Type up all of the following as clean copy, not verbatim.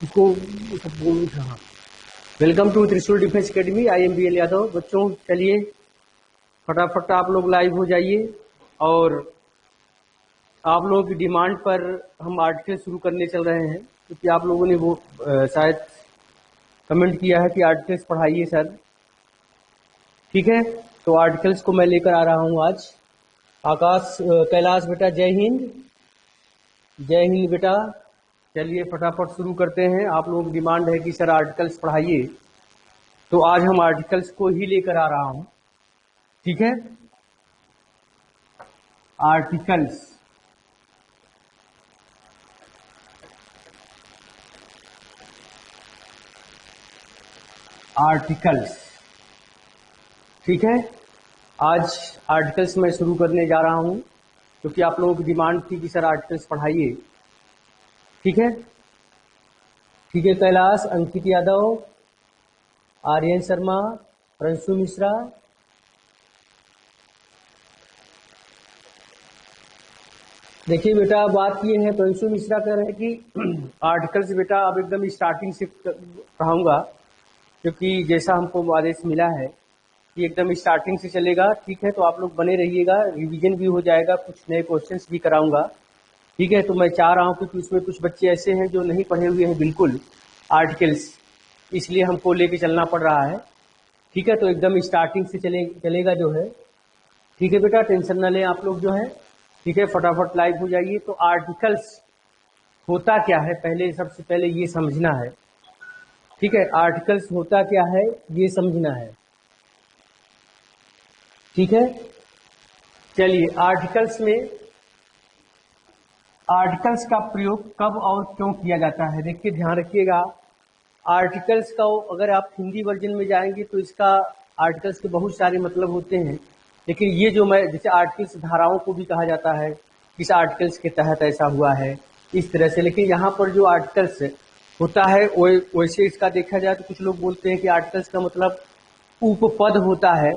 इसको हाँ। Welcome to त्रिशूल defence academy. I am BL Yadav. बच्चों चलिए फटाफट आप लोग लाइव हो जाइए और आप लोगों की डिमांड पर हम आर्टिकल शुरू करने चल रहे हैं, क्योंकि आप लोगों ने वो शायद कमेंट किया है कि आर्टिकल्स पढ़ाइए सर। ठीक है, तो आर्टिकल्स को मैं लेकर आ रहा हूँ आज। आकाश कैलाश बेटा जय हिंद। जय हिंद बेटा। चलिए फटाफट शुरू करते हैं। आप लोगों की डिमांड है कि सर आर्टिकल्स पढ़ाइए, तो आज हम आर्टिकल्स को ही लेकर आ रहा हूँ। ठीक है, आर्टिकल्स। आर्टिकल्स ठीक है, आज आर्टिकल्स मैं शुरू करने जा रहा हूँ, क्योंकि आप लोगों की डिमांड थी कि सर आर्टिकल्स पढ़ाइए। ठीक है, ठीक है। कैलाश, अंकित यादव, आर्यन शर्मा, प्रिंसू मिश्रा। देखिए बेटा, बात ये है, प्रिंसू मिश्रा कह रहे हैं कि आर्टिकल्स बेटा अब एकदम स्टार्टिंग से पढ़ाऊंगा, क्योंकि जैसा हमको आदेश मिला है कि एकदम स्टार्टिंग से चलेगा। ठीक है, तो आप लोग बने रहिएगा, रिवीजन भी हो जाएगा, कुछ नए क्वेश्चंस भी कराऊंगा। ठीक है, तो मैं चाह रहा हूँ, क्योंकि उसमें कुछ बच्चे ऐसे हैं जो नहीं पढ़े हुए हैं बिल्कुल आर्टिकल्स, इसलिए हमको लेके चलना पड़ रहा है। ठीक है, तो एकदम स्टार्टिंग से चलेगा जो है। ठीक है बेटा, टेंशन ना लें आप लोग जो है। ठीक है, फटाफट लाइव हो जाइए। तो आर्टिकल्स होता क्या है, पहले सबसे पहले ये समझना है। ठीक है, आर्टिकल्स होता क्या है ये समझना है। ठीक है, चलिए आर्टिकल्स का प्रयोग कब और क्यों किया जाता है, देखिए ध्यान रखिएगा। आर्टिकल्स का अगर आप हिंदी वर्जन में जाएंगे तो इसका आर्टिकल्स के बहुत सारे मतलब होते हैं, लेकिन ये जो मैं जैसे आर्टिकल्स धाराओं को भी कहा जाता है, किस आर्टिकल्स के तहत ऐसा हुआ है, इस तरह से। लेकिन यहाँ पर जो आर्टिकल्स होता है वैसे इसका देखा जाए तो कुछ लोग बोलते हैं कि आर्टिकल्स का मतलब उपपद होता है।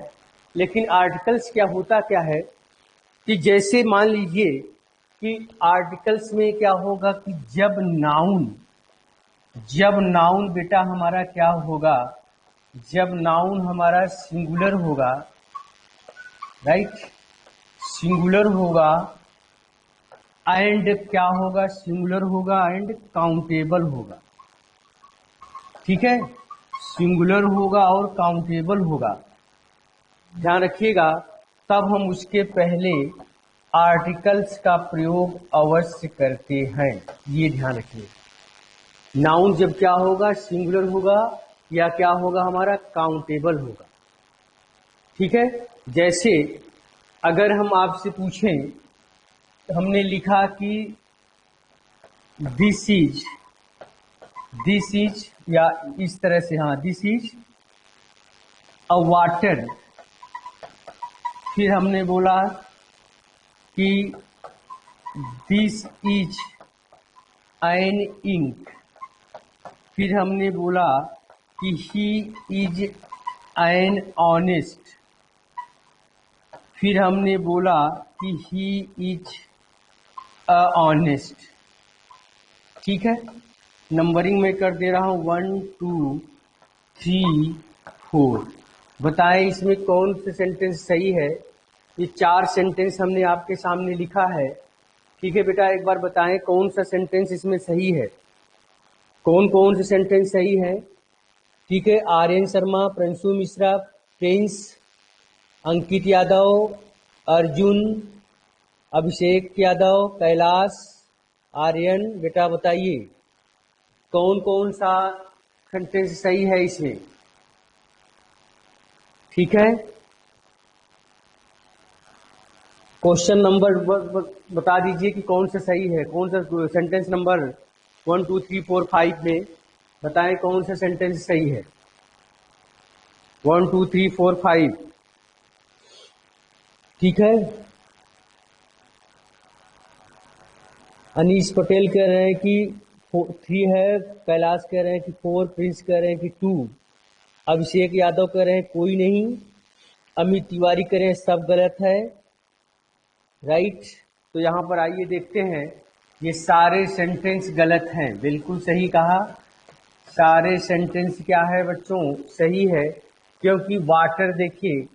लेकिन आर्टिकल्स क्या होता क्या है कि जैसे मान लीजिए कि आर्टिकल्स में क्या होगा कि जब नाउन बेटा हमारा क्या होगा, जब नाउन हमारा सिंगुलर होगा, राइट, सिंगुलर होगा, एंड क्या होगा, सिंगुलर होगा एंड काउंटेबल होगा। ठीक है, सिंगुलर होगा और काउंटेबल होगा, ध्यान रखिएगा। तब हम उसके पहले आर्टिकल्स का प्रयोग अवश्य करते हैं, ये ध्यान रखिए। नाउन जब क्या होगा, सिंगुलर होगा या क्या होगा हमारा, काउंटेबल होगा। ठीक है, जैसे अगर हम आपसे पूछें, हमने लिखा कि दिस इज या इस तरह से, हाँ, दिस इज अ वाटर। फिर हमने बोला कि दिस इज एन इंक। फिर हमने बोला कि ही इज एन ऑनेस्ट। फिर हमने बोला कि ही इज अ ऑनेस्ट। ठीक है, नंबरिंग में कर दे रहा हूं, 1 2 3 4। बताएं इसमें कौन से सेंटेंस सही है। ये 4 सेंटेंस हमने आपके सामने लिखा है। ठीक है बेटा, एक बार बताएं कौन सा सेंटेंस इसमें सही है, कौन कौन से सेंटेंस सही है। ठीक है, आर्यन शर्मा, प्रिंसू मिश्रा, प्रिंस, अंकित यादव, अर्जुन, अभिषेक यादव, कैलाश, आर्यन, बेटा बताइए कौन कौन सा सेंटेंस सही है इसमें। ठीक है, क्वेश्चन नंबर बता दीजिए कि कौन सा सही है, कौन सा सेंटेंस नंबर 1 2 3 4 5 में बताएं कौन सा सेंटेंस सही है। 1 2 3 4 5। ठीक है, अनीश पटेल कह रहे हैं कि 3 है, कैलाश कह रहे हैं कि 4, प्रिंस कह रहे हैं कि 2, अभिषेक यादव कह रहे हैं कोई नहीं, अमित तिवारी कह रहे हैं सब गलत है, राइट। तो यहाँ पर आइए देखते हैं, ये सारे सेंटेंस गलत हैं, बिल्कुल सही कहा, सारे सेंटेंस क्या है बच्चों, सही है। क्योंकि वाटर, देखिए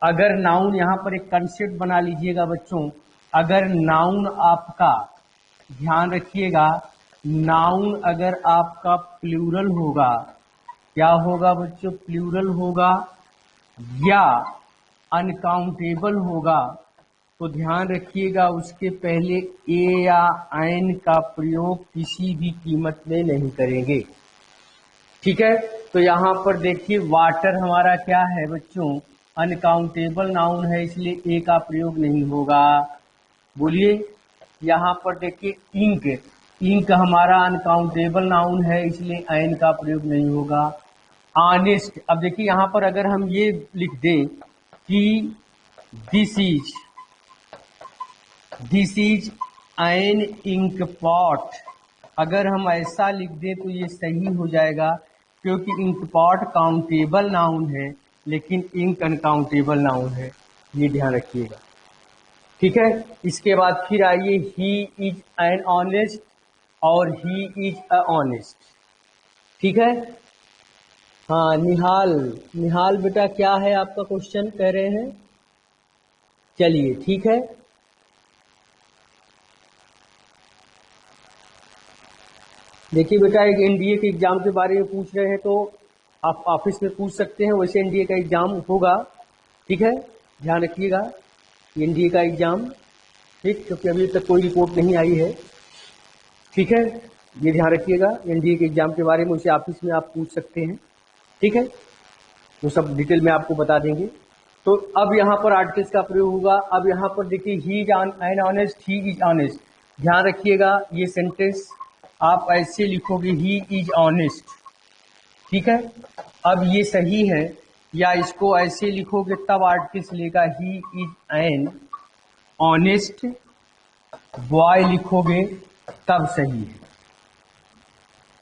अगर नाउन, यहाँ पर एक कंसेप्ट बना लीजिएगा बच्चों, अगर नाउन आपका, ध्यान रखिएगा, नाउन अगर आपका प्लूरल होगा, क्या होगा बच्चों, प्लूरल होगा या अनकाउंटेबल होगा, तो ध्यान रखिएगा उसके पहले ए या एन का प्रयोग किसी भी कीमत में नहीं करेंगे। ठीक है, तो यहाँ पर देखिए वाटर हमारा क्या है बच्चों, अनकाउंटेबल नाउन है, इसलिए ए का प्रयोग नहीं होगा। बोलिए, यहाँ पर देखिए इंक, इंक हमारा अनकाउंटेबल नाउन है, इसलिए एन का प्रयोग नहीं होगा। ऑनेस्ट, अब देखिए यहाँ पर अगर हम ये लिख दें कि this is an ink pot, अगर हम ऐसा लिख दें तो ये सही हो जाएगा, क्योंकि इंक पॉट काउंटेबल नाउन है लेकिन इंक अनकाउंटेबल नाउन है, ये ध्यान रखिएगा। ठीक है, इसके बाद फिर आइए, ही इज एन ऑनेस्ट और ही इज अ ऑनेस्ट। ठीक है, हाँ निहाल, निहाल बेटा क्या है आपका क्वेश्चन, कह रहे हैं, चलिए ठीक है। देखिए बेटा, एक एनडीए के एग्जाम के बारे में पूछ रहे हैं तो आप ऑफिस में पूछ सकते हैं, वैसे एनडीए का एग्जाम होगा। ठीक है, ध्यान रखिएगा एनडीए का एग्जाम, ठीक, क्योंकि अभी तक कोई रिपोर्ट नहीं आई है। ठीक है, ये ध्यान रखिएगा, एनडीए के एग्जाम के बारे में उसे ऑफिस में आप पूछ सकते हैं। ठीक है, वो सब डिटेल में आपको बता देंगे। तो अब यहाँ पर आर्टिकल्स का प्रयोग होगा। अब यहाँ पर देखिए, he is an honest, he is honest, ध्यान रखिएगा ये सेंटेंस आप ऐसे लिखोगे, ही इज ऑनेस्ट। ठीक है, अब ये सही है, या इसको ऐसे लिखोगे तब आर्टिकल्स लेगा, he is an honest boy लिखोगे तब सही है।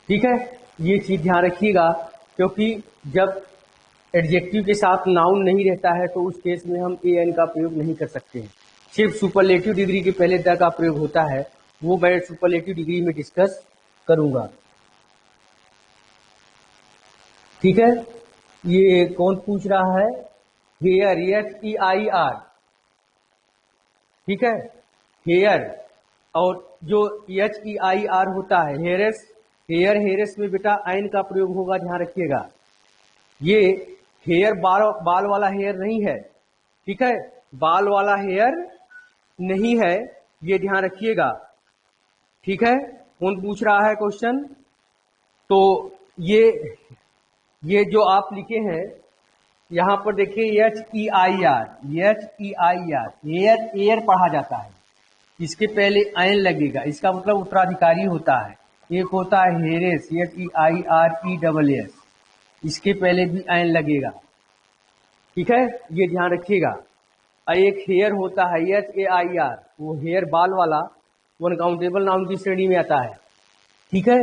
ठीक है, ये चीज ध्यान रखिएगा, क्योंकि जब एडजेक्टिव के साथ नाउन नहीं रहता है तो उस केस में हम ए एन का प्रयोग नहीं कर सकते हैं, सिर्फ सुपरलेटिव डिग्री के पहले द का प्रयोग होता है, वो मैं सुपरलेटिव डिग्री में डिस्कस करूंगा। ठीक है, ये कौन पूछ रहा है, हेयर, HEIR, ठीक है, हेयर, और जो HEIR होता है हेयरस, हेयर, हेयरस में बेटा आइन का प्रयोग होगा, ध्यान रखिएगा। ये हेयर बाल वाला हेयर नहीं है, ठीक है, बाल वाला हेयर नहीं है, ये ध्यान रखिएगा। ठीक है, कौन पूछ रहा है क्वेश्चन, तो ये जो आप लिखे हैं यहाँ पर देखिए, HEIR, हेयर, एयर पढ़ा जाता है, इसके पहले आयन लगेगा, इसका मतलब उत्तराधिकारी होता है। एक होता है हेरेस, HEIRESS, इसके पहले भी आयन लगेगा। ठीक है, ये ध्यान रखिएगा। एक हेयर होता है, HAIR, वो हेयर बाल वाला, वो अनकाउंटेबल नाउन की श्रेणी में आता है। ठीक है,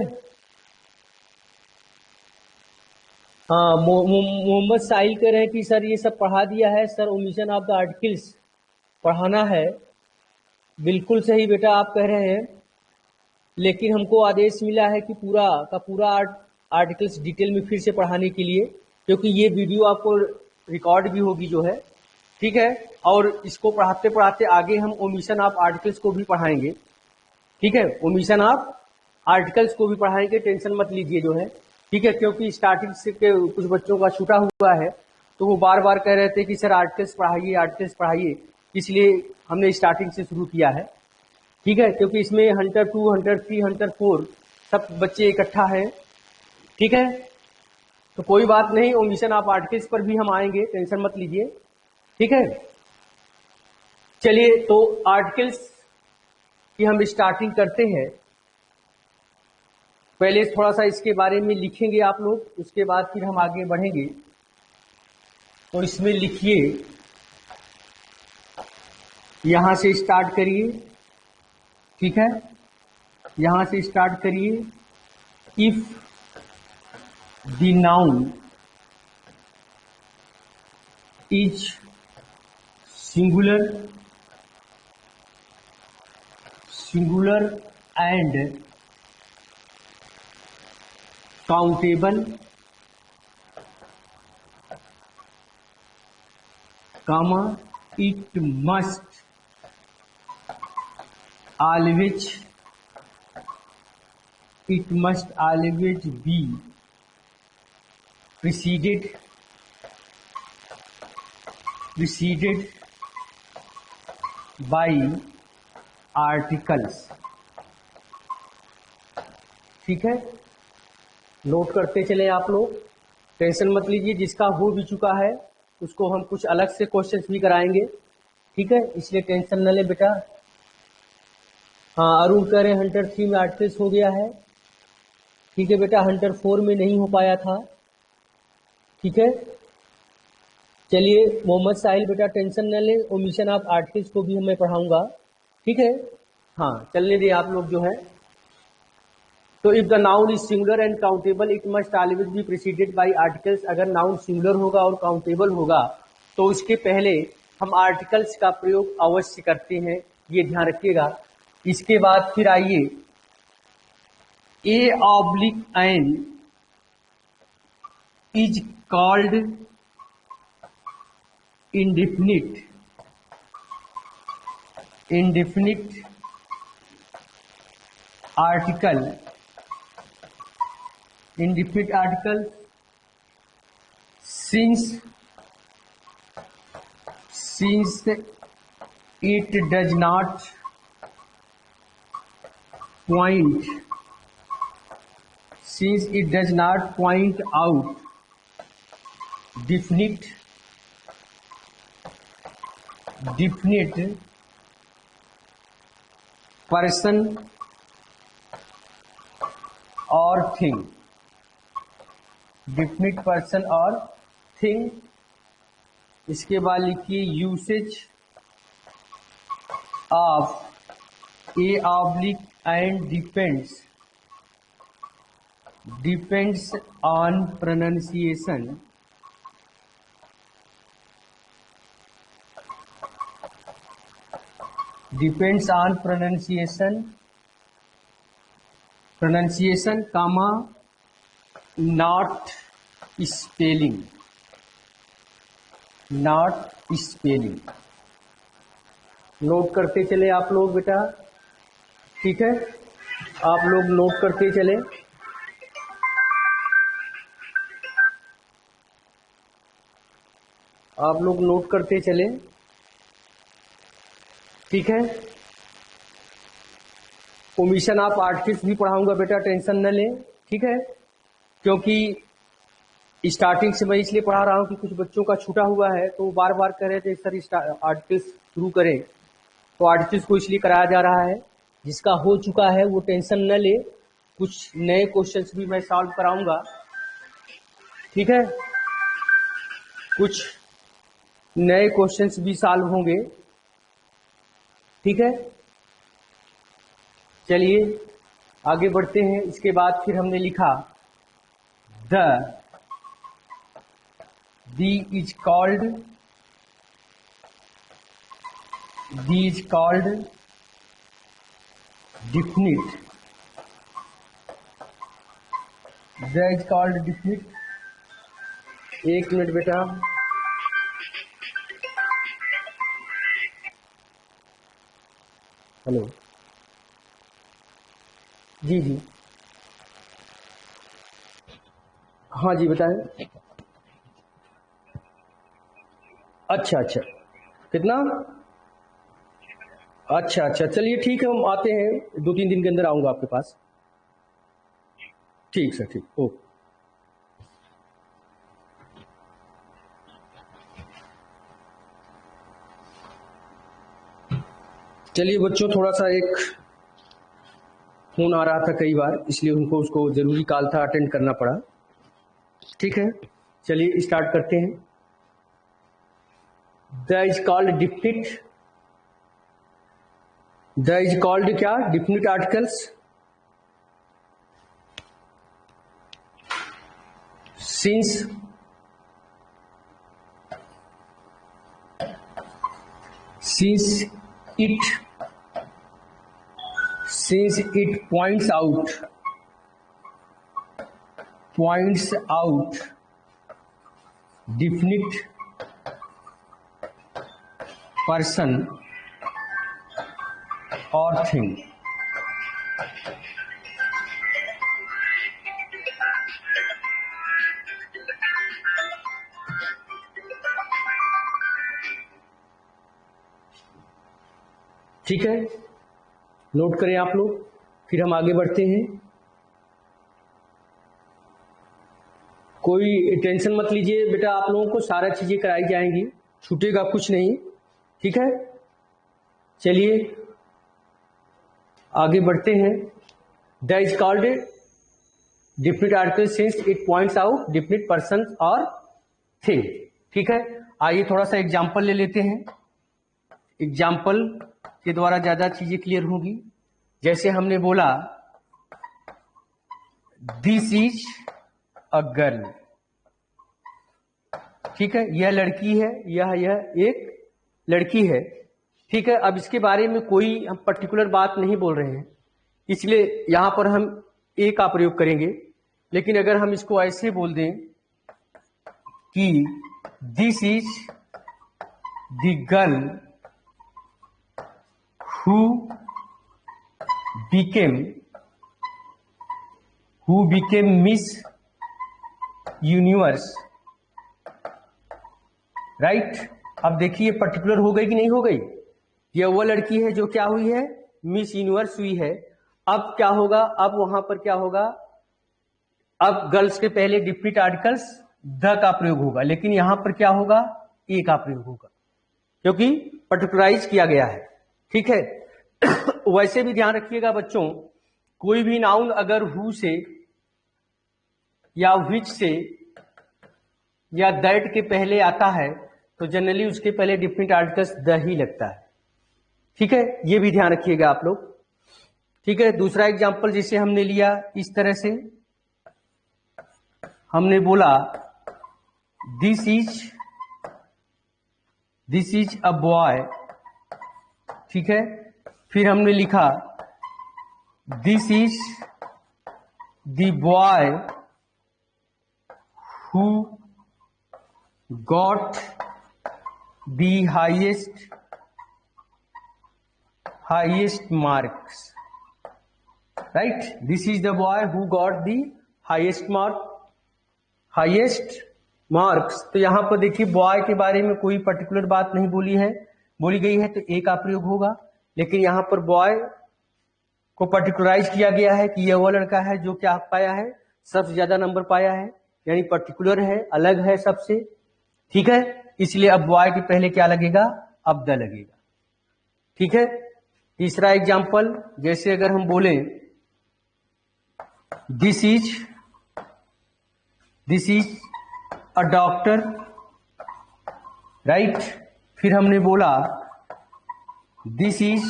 हाँ, मोहम्मद साहिल कह रहे हैं कि सर ये सब पढ़ा दिया है sir, omission of the articles पढ़ाना है। बिल्कुल सही बेटा आप कह रहे हैं, लेकिन हमको आदेश मिला है कि पूरा का पूरा आर्टिकल्स डिटेल में फिर से पढ़ाने के लिए, क्योंकि ये वीडियो आपको रिकॉर्ड भी होगी जो है। ठीक है, और इसको पढ़ाते पढ़ाते आगे हम ओमिशन ऑफ आर्टिकल्स को भी पढ़ाएंगे। ठीक है, ओमिशन ऑफ आर्टिकल्स को भी पढ़ाएंगे, टेंशन मत लीजिए जो है। ठीक है, क्योंकि स्टार्टिंग से के कुछ बच्चों का छूटा हुआ है, तो वो बार बार कह रहे थे कि सर आर्टिकल्स पढ़ाइए, आर्टिकल्स पढ़ाइए, इसलिए हमने स्टार्टिंग से शुरू किया है। ठीक है, क्योंकि इसमें हंटर 2, हंटर 3, हंटर 4 सब बच्चे इकट्ठा है। ठीक है, तो कोई बात नहीं, ओमिशन ऑफ आर्टिकल्स पर भी हम आएंगे, टेंशन मत लीजिए। ठीक है, चलिए तो आर्टिकल्स की हम स्टार्टिंग करते हैं। पहले थोड़ा सा इसके बारे में लिखेंगे आप लोग, उसके बाद फिर हम आगे बढ़ेंगे। तो इसमें लिखिए, यहां से स्टार्ट करिए। ठीक है, यहां से स्टार्ट करिए, if the noun is singular and countable, comma, it must always be preceded by articles। ठीक है, नोट करते चले आप लोग, टेंशन मत लीजिए, जिसका हो भी चुका है उसको हम कुछ अलग से क्वेश्चंस भी कराएंगे। ठीक है, इसलिए टेंशन न ले बेटा। हाँ, अरुण कह रहे हंटर 3 में आर्टिकल्स हो गया है। ठीक है बेटा, हंटर 4 में नहीं हो पाया था। ठीक है, चलिए मोहम्मद साहिल बेटा टेंशन न ले, ओमिशन ऑफ आर्टिकल्स को भी मैं पढ़ाऊंगा। ठीक है, हाँ चलने दिए आप लोग जो है। तो if the noun is singular and countable it must always be preceded by articles. अगर नाउन सिंगुलर होगा और काउंटेबल होगा तो उसके पहले हम आर्टिकल्स का प्रयोग अवश्य करते हैं, ये ध्यान रखिएगा। इसके बाद फिर आइए, a oblique an is called indefinite article since it does not point out definite person or thing। definite person और thing। इसके बाद लिखिए usage of a oblique and depends on pronunciation. Depends on pronunciation, comma, not spelling। Note करते चले आप लोग बेटा। ठीक है, आप लोग नोट करते चले। आप लोग नोट करते चले। ठीक है, ओमिशन ऑफ आर्टिकल्स भी पढ़ाऊंगा बेटा, टेंशन न ले। ठीक है, क्योंकि स्टार्टिंग से मैं इसलिए पढ़ा रहा हूं कि कुछ बच्चों का छूटा हुआ है, तो बार बार कह रहे थे सर आर्टिकल्स शुरू करें, तो आर्टिकल्स को इसलिए कराया जा रहा है। जिसका हो चुका है वो टेंशन न ले, कुछ नए क्वेश्चंस भी मैं सॉल्व कराऊंगा। ठीक है, कुछ नए क्वेश्चंस भी सॉल्व होंगे। ठीक है, चलिए आगे बढ़ते हैं। इसके बाद फिर हमने लिखा the is called definite. The is called definite. एक मिनट बेटा, हेलो, जी जी, हाँ जी बताएं। अच्छा अच्छा, कितना? अच्छा अच्छा, चलिए ठीक है, हम आते हैं, 2-3 दिन के अंदर आऊंगा आपके पास। ठीक सर, ठीक, ओके। चलिए बच्चों, थोड़ा सा एक फोन आ रहा था कई बार, इसलिए उसको जरूरी कॉल था, अटेंड करना पड़ा। ठीक है, चलिए स्टार्ट करते हैं। The is called definite. The is called क्या? Definite articles since it points out points out definite person or thing. ठीक है, नोट करें आप लोग, फिर हम आगे बढ़ते हैं। कोई टेंशन मत लीजिए बेटा, आप लोगों को सारा चीजें कराई जाएंगी, छूटेगा कुछ नहीं। ठीक है, चलिए आगे बढ़ते हैं। The is called definite article since it points out definite person और थिंग। ठीक है, आइए थोड़ा सा एग्जाम्पल ले लेते हैं। एग्जाम्पल के द्वारा ज्यादा चीजें क्लियर होगी। जैसे हमने बोला दिस इज अ गर्ल। ठीक है, यह लड़की है, यह एक लड़की है। ठीक है, अब इसके बारे में कोई हम पर्टिकुलर बात नहीं बोल रहे हैं, इसलिए यहां पर हम ए का प्रयोग करेंगे। लेकिन अगर हम इसको ऐसे बोल दें कि this is the girl who became Miss Universe, right. अब देखिए पर्टिकुलर हो गई कि नहीं हो गई। यह वो लड़की है जो क्या हुई है, मिस यूनिवर्स हुई है। अब क्या होगा, अब वहां पर क्या होगा, अब गर्ल्स के पहले डिफिनिट आर्टिकल्स द का प्रयोग होगा, लेकिन यहां पर क्या होगा, ए का प्रयोग होगा, क्योंकि पर्टिकुलराइज किया गया है। ठीक है, वैसे भी ध्यान रखिएगा बच्चों, कोई भी नाउन अगर हु से या विच से या दैट के पहले आता है तो जनरली उसके पहले डिफिनिट आर्टिकल्स द ही लगता है। ठीक है, ये भी ध्यान रखिएगा आप लोग। ठीक है, दूसरा एग्जांपल जिसे हमने लिया इस तरह से, हमने बोला दिस इज अ बॉय। ठीक है, फिर हमने लिखा this is the boy who got the highest marks, right. This is the boy who got the highest marks. तो यहां पर देखिए बॉय के बारे में कोई पर्टिकुलर बात नहीं बोली गई है, तो ए का प्रयोग होगा। लेकिन यहां पर बॉय को पर्टिकुलराइज किया गया है कि यह वो लड़का है जो क्या पाया है, सबसे ज्यादा नंबर पाया है, यानी पर्टिकुलर है, अलग है सबसे। ठीक है, इसलिए अब बॉय के पहले क्या लगेगा, अब द लगेगा। ठीक है, तीसरा एग्जांपल, जैसे अगर हम बोले this is a doctor, right. फिर हमने बोला this is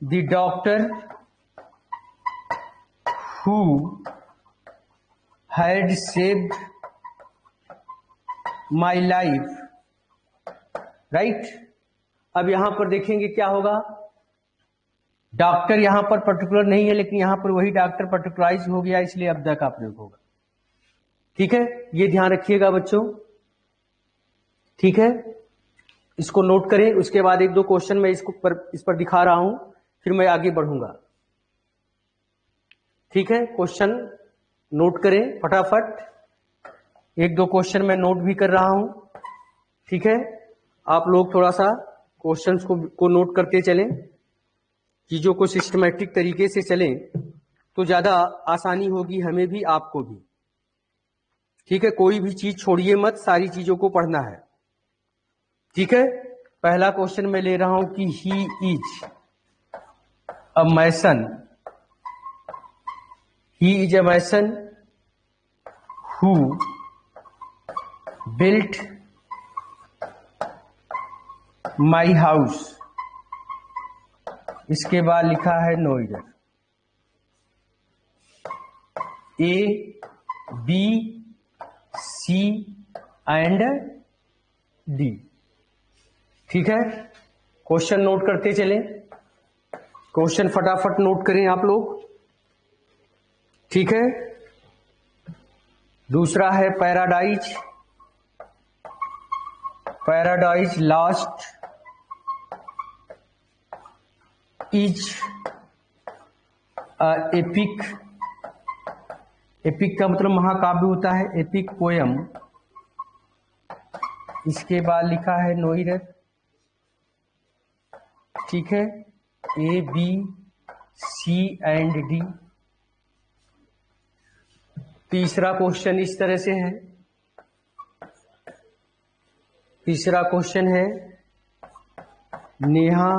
the doctor who had saved my life, right. अब यहां पर देखेंगे क्या होगा, डॉक्टर यहां पर पर्टिकुलर नहीं है, लेकिन यहां पर वही डॉक्टर पर्टिकुलराइज हो गया, इसलिए अब द का प्रयोग होगा। ठीक है, ये ध्यान रखिएगा बच्चों। ठीक है, इसको नोट करें। उसके बाद एक दो क्वेश्चन मैं इस पर दिखा रहा हूं, फिर मैं आगे बढ़ूंगा। ठीक है, क्वेश्चन नोट करें फटाफट। एक दो क्वेश्चन मैं नोट भी कर रहा हूं। ठीक है, आप लोग थोड़ा सा क्वेश्चंस को नोट करते चलें, चीजों को सिस्टमैटिक तरीके से चलें तो ज्यादा आसानी होगी हमें भी आपको भी। ठीक है, कोई भी चीज छोड़िए मत, सारी चीजों को पढ़ना है। ठीक है, पहला क्वेश्चन मैं ले रहा हूं कि he is a mason, he is a mason who built my house. इसके बाद लिखा है नो इधर, A B C and D. ठीक है, क्वेश्चन नोट करते चलें, क्वेश्चन फटाफट नोट करें आप लोग। ठीक है, दूसरा है paradise, paradise last is epic, epic का मतलब महाकाव्य होता है, एपिक पोयम। इसके बाद लिखा है नोइरथ, ठीक है, A B C and D. तीसरा क्वेश्चन इस तरह से है, तीसरा क्वेश्चन है Neha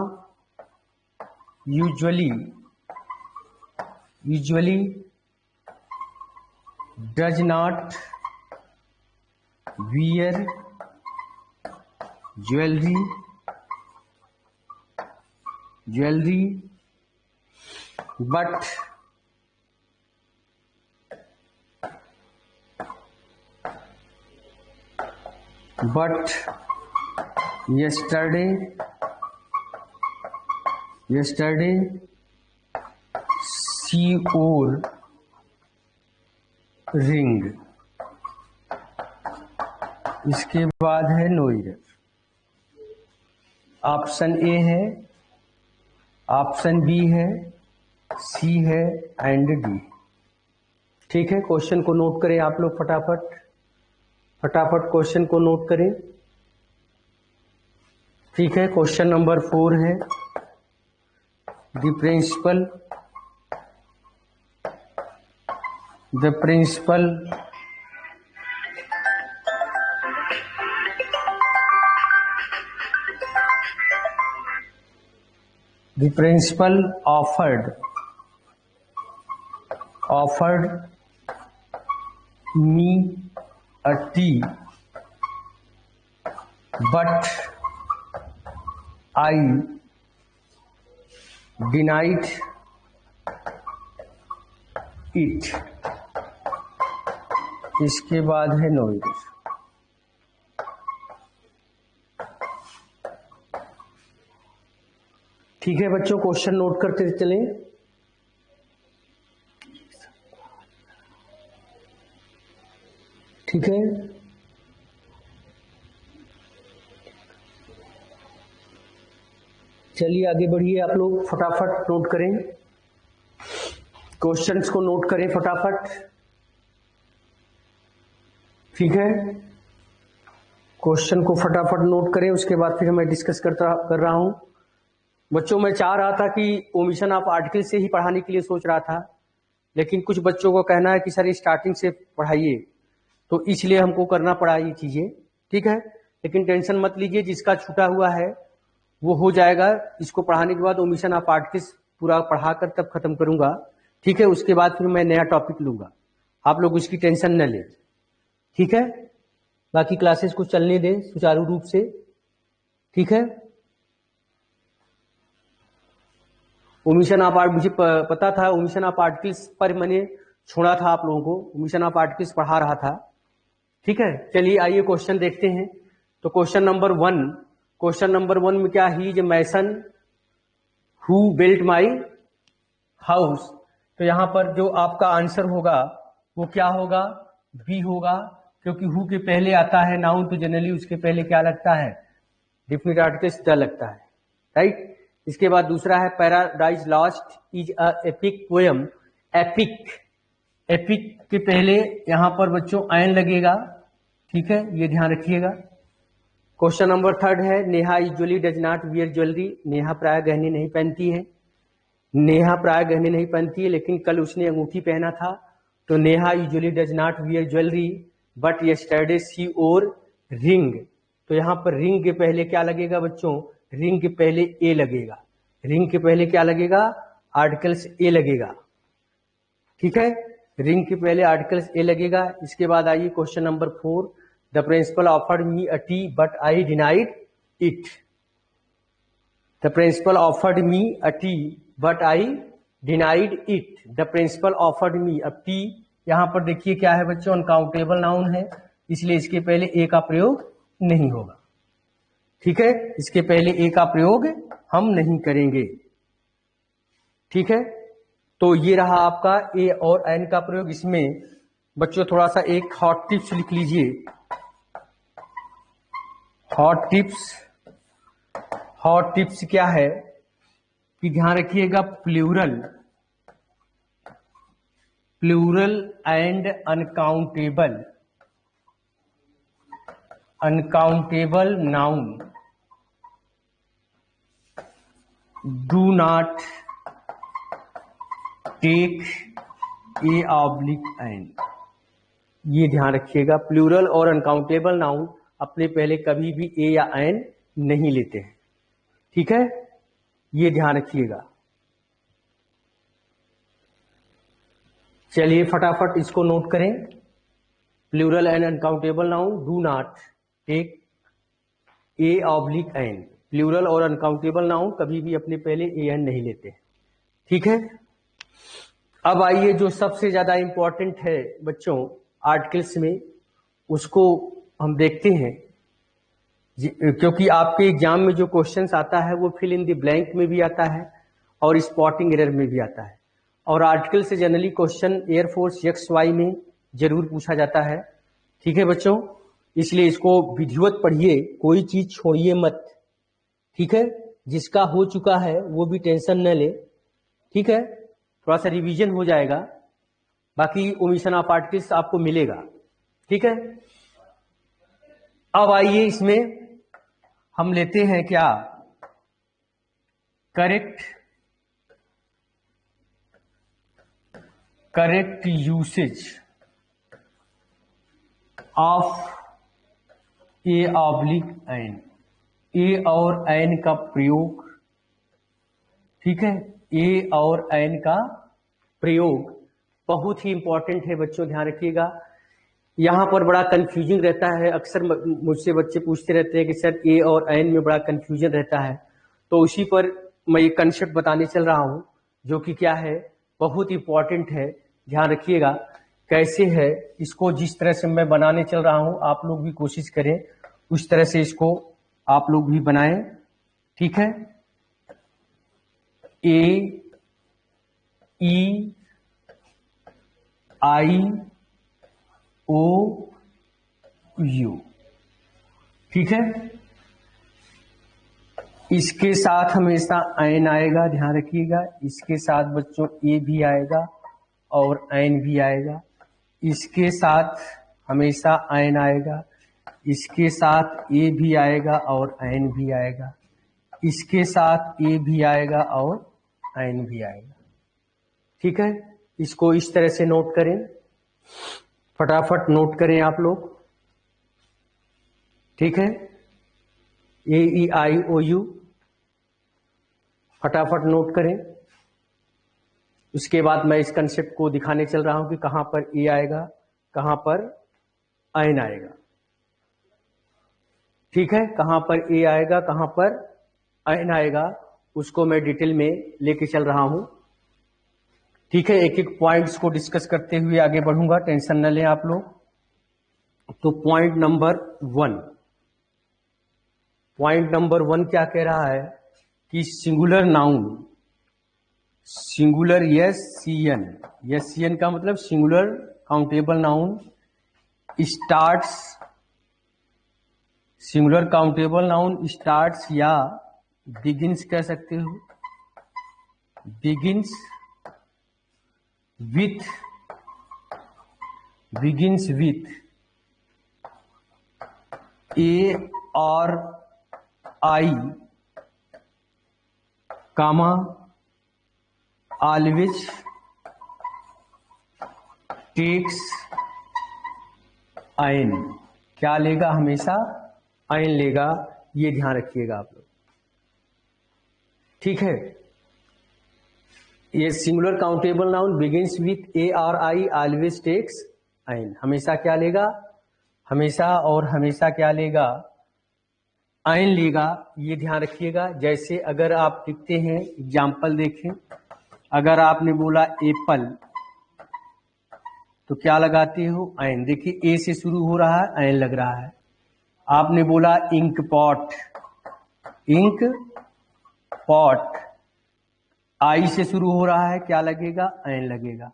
usually does not wear jewellery but yesterday she wore ring। इसके बाद है नोइरथ। ऑप्शन ए है, ऑप्शन बी है, सी है एंड डी। ठीक है, क्वेश्चन को नोट करें आप लोग फटाफट क्वेश्चन को नोट करें। ठीक है, क्वेश्चन नंबर 4 है the principal offered me a tea, but I denied it। इसके बाद है नोइरथ। ठीक है बच्चों, क्वेश्चन नोट करते चलें। ठीक है, चलिए आगे बढ़िए, आप लोग फटाफट नोट करें, क्वेश्चंस को नोट करें फटाफट। ठीक है, क्वेश्चन को फटाफट नोट करें, उसके बाद फिर मैं डिस्कस कर रहा हूं। बच्चों, मैं चाह रहा था कि ओमिशन ऑफ आर्टिकल से ही पढ़ाने के लिए सोच रहा था, लेकिन कुछ बच्चों को कहना है कि सर स्टार्टिंग से पढ़ाइए, तो इसलिए हमको करना पड़ा ये चीजें। ठीक है, लेकिन टेंशन मत लीजिए, जिसका छूटा हुआ है वो हो जाएगा। इसको पढ़ाने के बाद ओमिशन ऑफ आर्टिकल्स पूरा पढ़ाकर तब खत्म करूंगा। ठीक है, उसके बाद फिर मैं नया टॉपिक लूंगा, आप लोग उसकी टेंशन न लें। ठीक है, बाकी क्लासेस को चलने दें सुचारू रूप से। ठीक है, ओमिशन ऑफ आर्ट, मुझे पता था ओमिशन ऑफ आर्टिकल्स पर मैंने छोड़ा था आप लोगों को, ओमिशन ऑफ आर्टिकल्स पढ़ा रहा था। ठीक है, चलिए आइए क्वेश्चन देखते हैं। तो क्वेश्चन नंबर 1 में क्या, he is a mason who built my house. तो यहां पर जो आपका आंसर होगा वो क्या होगा, बी होगा, क्योंकि हु के पहले आता है नाउन, तो जनरली उसके पहले क्या लगता है, डेफिनेट आर्टिकल्स द लगता है, राइट। इसके बाद दूसरा है paradise lost is a epic poem. Epic के पहले यहां पर बच्चों एन लगेगा। ठीक है, ये ध्यान रखिएगा। क्वेश्चन नंबर 3 है Neha usually does not wear jewellery. Neha प्राय गहने नहीं पहनती है, लेकिन कल उसने अंगूठी पहना था। तो Neha usually does not wear jewellery but yesterday she wore ring. तो यहां पर रिंग के पहले क्या लगेगा बच्चों, रिंग के पहले ए लगेगा। रिंग के पहले क्या लगेगा, आर्टिकल्स ए लगेगा। ठीक है, रिंग के पहले आर्टिकल्स ए लगेगा। इसके बाद आइए question number 4, the principal offered me a tea but I denied it. The principal offered me a tea but I denied it. The principal offered me a tea, यहां पर देखिए क्या है बच्चों, अनकाउंटेबल नाउन है, इसलिए इसके पहले ए का प्रयोग नहीं होगा। ठीक है, इसके पहले ए का प्रयोग हम नहीं करेंगे। ठीक है, तो ये रहा आपका ए और एन का प्रयोग। इसमें बच्चों थोड़ा सा एक हॉट टिप्स लिख लीजिए। हॉट टिप्स क्या है कि ध्यान रखिएगा, plural and uncountable noun do not take a oblique an. ये ध्यान रखिएगा, प्लूरल और अनकाउंटेबल नाउन अपने पहले कभी भी ए या एन नहीं लेते हैं। ठीक है, ये ध्यान रखिएगा। चलिए फटाफट इसको नोट करें। Plural and uncountable noun do not take a oblique an. Plural और अनकाउंटेबल नाउन कभी भी अपने पहले ए एन नहीं लेते। ठीक है, अब आइए जो सबसे ज्यादा इंपॉर्टेंट है बच्चों आर्टिकल्स में, उसको हम देखते हैं। क्योंकि आपके एग्जाम में जो क्वेश्चंस आता है वो फिल इन द ब्लैंक में भी आता है और स्पॉटिंग एरर में भी आता है, और आर्टिकल से जनरली क्वेश्चन एयरफोर्स XY में जरूर पूछा जाता है। ठीक है बच्चों, इसलिए इसको विधिवत पढ़िए, कोई चीज छोड़िए मत। ठीक है, जिसका हो चुका है वो भी टेंशन न ले। ठीक है, थोड़ा सा रिवीजन हो जाएगा, बाकी ओमिशन ऑफ आर्टिकल्स आपको मिलेगा। ठीक है, अब आइए इसमें हम लेते हैं क्या, correct usage of a oblique an. A और एन का प्रयोग, ठीक है, ए और एन का प्रयोग बहुत ही इंपॉर्टेंट है बच्चों, ध्यान रखिएगा। यहां पर बड़ा कंफ्यूजिंग रहता है, अक्सर मुझसे बच्चे पूछते रहते हैं कि सर ए और एन में बड़ा कंफ्यूजन रहता है, तो उसी पर मैं ये कंसेप्ट बताने चल रहा हूं, जो कि क्या है, बहुत इंपॉर्टेंट है। ध्यान रखिएगा कैसे है इसको, जिस तरह से मैं बनाने चल रहा हूं आप लोग भी कोशिश करें उस तरह से इसको आप लोग भी बनाएं। ठीक है, ए ई आई ओ यू। ठीक है, इसके साथ हमेशा एन आएगा, ध्यान रखिएगा। इसके साथ बच्चों ए भी आएगा और एन भी आएगा। इसके साथ हमेशा एन आएगा, इसके साथ ए भी आएगा और एन भी आएगा। इसके साथ ए भी आएगा और एन भी आएगा। ठीक है, इसको इस तरह से नोट करें, फटाफट नोट करें आप लोग। ठीक है, ए ई आई ओ यू फटाफट नोट करें। उसके बाद मैं इस कंसेप्ट को दिखाने चल रहा हूं कि कहां पर ए आएगा, कहां पर एन आएगा। ठीक है, कहां पर ए आएगा, कहां पर एन आएगा, उसको मैं डिटेल में लेके चल रहा हूं। ठीक है, एक एक पॉइंट्स को डिस्कस करते हुए आगे बढ़ूंगा, टेंशन न लें आप लोग। तो पॉइंट नंबर 1 क्या कह रहा है कि सिंगुलर नाउन, सिंगुलर एस-सी-एन का मतलब singular countable noun singular countable noun starts या बिगिंस कह सकते हो, बिगिंस विथ ए और आई कामा ऑलवेज टेक्स आयन। क्या लेगा, हमेशा आयन लेगा, ये ध्यान रखिएगा आप लोग। ठीक है, ये singular countable noun begins with a और आई ऑलवेज टेक्स आयन। हमेशा क्या लेगा, हमेशा और हमेशा क्या लेगा, आयन लेगा, ये ध्यान रखिएगा। जैसे अगर आप लिखते हैं, एग्जाम्पल देखें, अगर आपने बोला एप्पल तो क्या लगाते हो, आयन। देखिए ए से शुरू हो रहा है, आयन लग रहा है। आपने बोला इंक पॉट, आई से शुरू हो रहा है, क्या लगेगा, आयन लगेगा।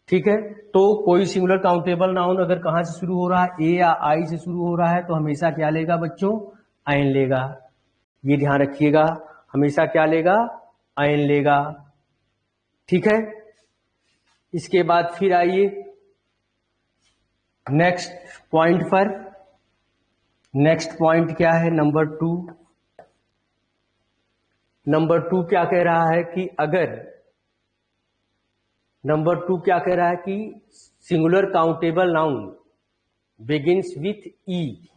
ठीक है, तो कोई सिंगुलर काउंटेबल नाउन अगर कहां से शुरू हो रहा है, ए या आई से शुरू हो रहा है, तो हमेशा क्या लेगा बच्चों, आइन लेगा। ये ध्यान रखिएगा, हमेशा क्या लेगा, आइन लेगा। ठीक है, इसके बाद फिर आइए नेक्स्ट पॉइंट पर। नेक्स्ट पॉइंट क्या है, नंबर 2। नंबर 2 क्या कह रहा है कि अगर, नंबर 2 क्या कह रहा है कि singular countable noun begins with E,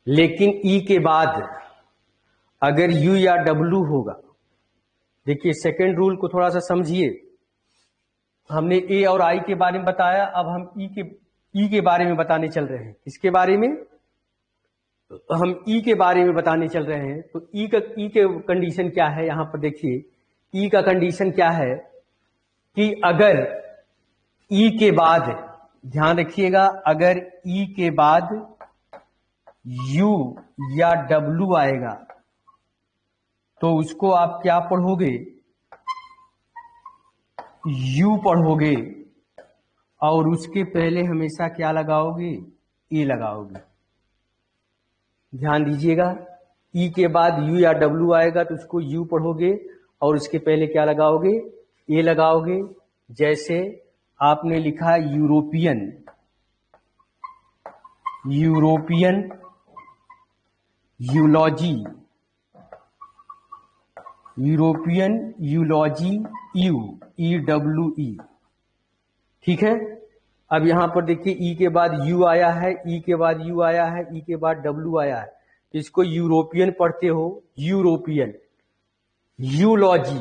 लेकिन ई के बाद अगर यू या डब्लू होगा। देखिए सेकेंड रूल को थोड़ा सा समझिए। हमने ए और आई के बारे में बताया, अब हम ई के बारे में बताने चल रहे हैं। इसके बारे में हम ई के बारे में बताने चल रहे हैं। तो ई के कंडीशन क्या है, यहां पर देखिए ई का कंडीशन क्या है कि अगर ई के बाद, ध्यान रखिएगा, अगर ई के बाद यू या डब्लू आएगा तो उसको आप क्या पढ़ोगे, यू पढ़ोगे, और उसके पहले हमेशा क्या लगाओगे, ए लगाओगे। ध्यान दीजिएगा, ई के बाद यू या डब्लू आएगा तो उसको यू पढ़ोगे और उसके पहले क्या लगाओगे, ए लगाओगे। जैसे आपने लिखा European, European, eulogy, European eulogy, U, E W E. ठीक है, अब यहां पर देखिए ई के बाद यू आया है, ई के बाद यू आया है, ई के बाद डब्ल्यू आया है, तो इसको यूरोपियन पढ़ते हो, यूरोपियन। यूलॉजी,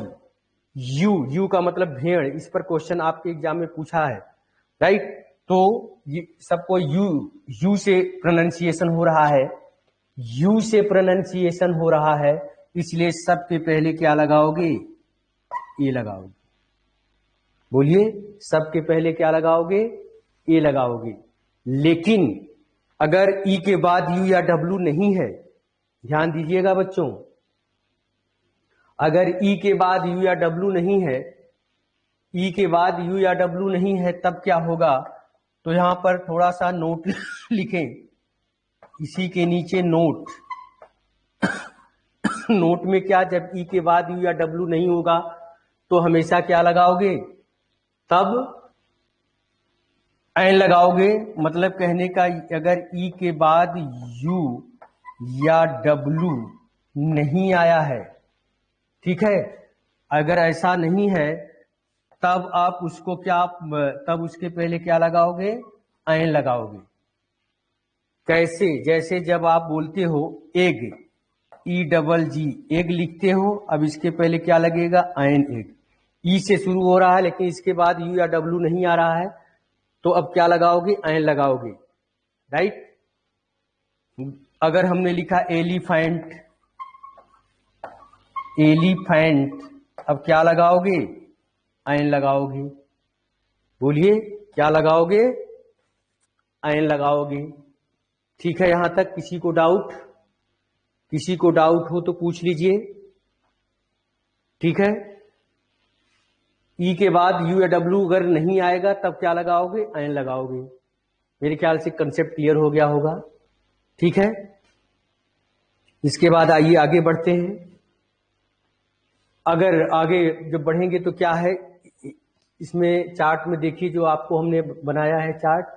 यू का मतलब भेड़, इस पर क्वेश्चन आपके एग्जाम में पूछा है, राइट। तो ये सबको यू से प्रोनाउंसिएशन हो रहा है, यू से प्रोनाउंसिएशन हो रहा है, इसलिए सबके पहले क्या लगाओगे, ए लगाओगे। बोलिए, सबके पहले क्या लगाओगे, ए लगाओगे। लेकिन अगर ई के बाद यू या डब्लू नहीं है, ध्यान दीजिएगा बच्चों, अगर ई के बाद यू या डब्लू नहीं है, ई के बाद यू या डब्लू नहीं है, तब क्या होगा, तो यहां पर थोड़ा सा नोट लिखें, इसी के नीचे नोट। नोट में क्या, जब ई के बाद यू या डब्लू नहीं होगा तो हमेशा क्या लगाओगे, तब एन लगाओगे। मतलब कहने का, अगर ई के बाद यू या डब्लू नहीं आया है, ठीक है, अगर ऐसा नहीं है तब आप उसको क्या, तब उसके पहले क्या लगाओगे, एन लगाओगे। कैसे, जैसे जब आप बोलते हो एग, ई डबल जी, एग लिखते हो, अब इसके पहले क्या लगेगा, एन, एग। ई से शुरू हो रहा है लेकिन इसके बाद यू या डब्लू नहीं आ रहा है, तो अब क्या लगाओगे, एन लगाओगे, राइट। अगर हमने लिखा एलिफेंट, एलिफेंट, अब क्या लगाओगे, एन लगाओगे। बोलिए, क्या लगाओगे, एन लगाओगे। ठीक है, यहां तक किसी को डाउट, किसी को डाउट हो तो पूछ लीजिए। ठीक है, ई के बाद यू या डब्लू अगर नहीं आएगा तब क्या लगाओगे, एन लगाओगे। मेरे ख्याल से कंसेप्ट क्लियर हो गया होगा। ठीक है, इसके बाद आइए आगे बढ़ते हैं। अगर आगे जब बढ़ेंगे तो क्या है, इसमें चार्ट में देखिए जो आपको हमने बनाया है चार्ट,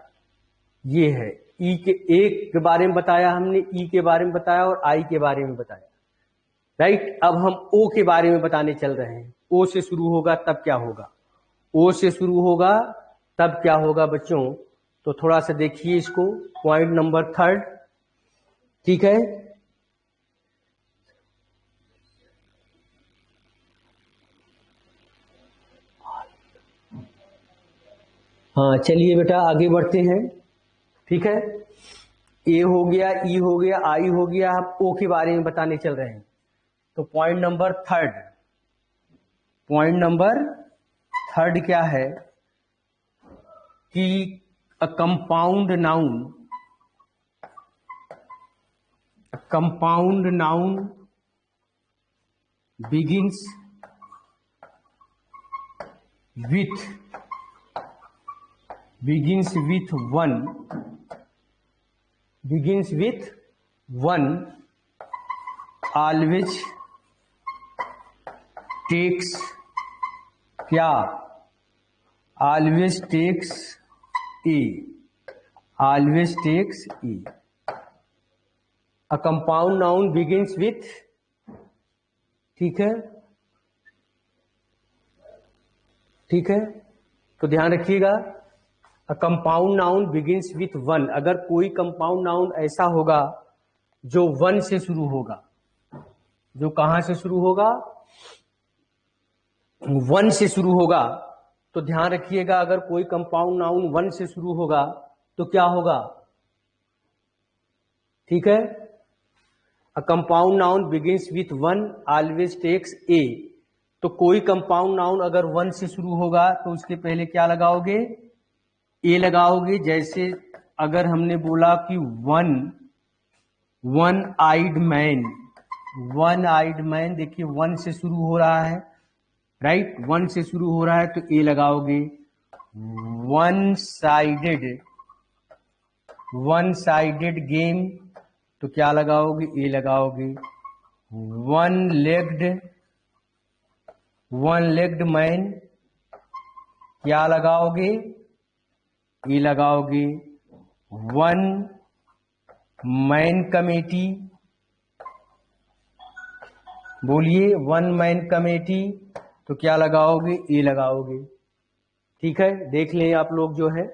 ये है ई के, एक के बारे में बताया हमने, ई के बारे में बताया और आई के बारे में बताया, राइट। अब हम ओ के बारे में बताने चल रहे हैं। ओ से शुरू होगा तब क्या होगा, ओ से शुरू होगा तब क्या होगा बच्चों, तो थोड़ा सा देखिए इसको, पॉइंट नंबर 3। ठीक है, हाँ चलिए बेटा आगे बढ़ते हैं। ठीक है, ए हो गया, ई हो गया, आई हो गया, आप ओ के बारे में बताने चल रहे हैं। तो पॉइंट नंबर 3, पॉइंट नंबर 3 क्या है कि अ compound noun, compound noun begins with begins with one always takes क्या, always takes a, a compound noun begins with, ठीक है, तो ध्यान रखिएगा, अ compound noun begins with one. अगर कोई कंपाउंड नाउन ऐसा होगा जो वन से शुरू होगा, जो कहां से शुरू होगा, वन से शुरू होगा, तो ध्यान रखिएगा अगर कोई कंपाउंड नाउन वन से शुरू होगा तो क्या होगा, ठीक है। A compound noun begins with one always takes a, तो कोई कंपाउंड नाउन अगर वन से शुरू होगा तो उसके पहले क्या लगाओगे, ए लगाओगे। जैसे अगर हमने बोला कि वन आइड मैन, देखिए वन से शुरू हो रहा है, राइट, वन से शुरू हो रहा है तो ए लगाओगे। वन साइडेड गेम, तो क्या लगाओगे, ए लगाओगे। वन लेग्ड मैन, क्या लगाओगे, ए लगाओगे। वन मैन कमेटी, बोलिए, वन मैन कमेटी, तो क्या लगाओगे, ए लगाओगे। ठीक है, देख लें आप लोग जो है,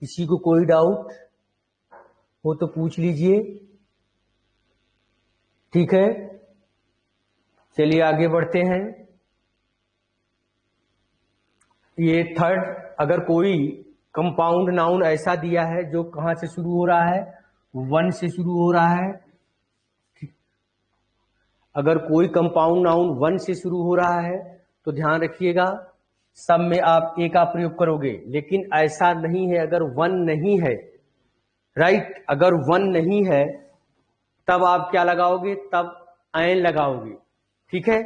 किसी को कोई डाउट हो तो पूछ लीजिए। ठीक है, चलिए आगे बढ़ते हैं। ये थर्ड, अगर कोई कंपाउंड नाउन ऐसा दिया है जो कहां से शुरू हो रहा है, वन से शुरू हो रहा है। अगर कोई कंपाउंड नाउन वन से शुरू हो रहा है तो ध्यान रखिएगा सब में आप ए का प्रयोग करोगे, लेकिन ऐसा नहीं है। अगर वन नहीं है, राइट, अगर वन नहीं है तब आप क्या लगाओगे, तब एन लगाओगे। ठीक है,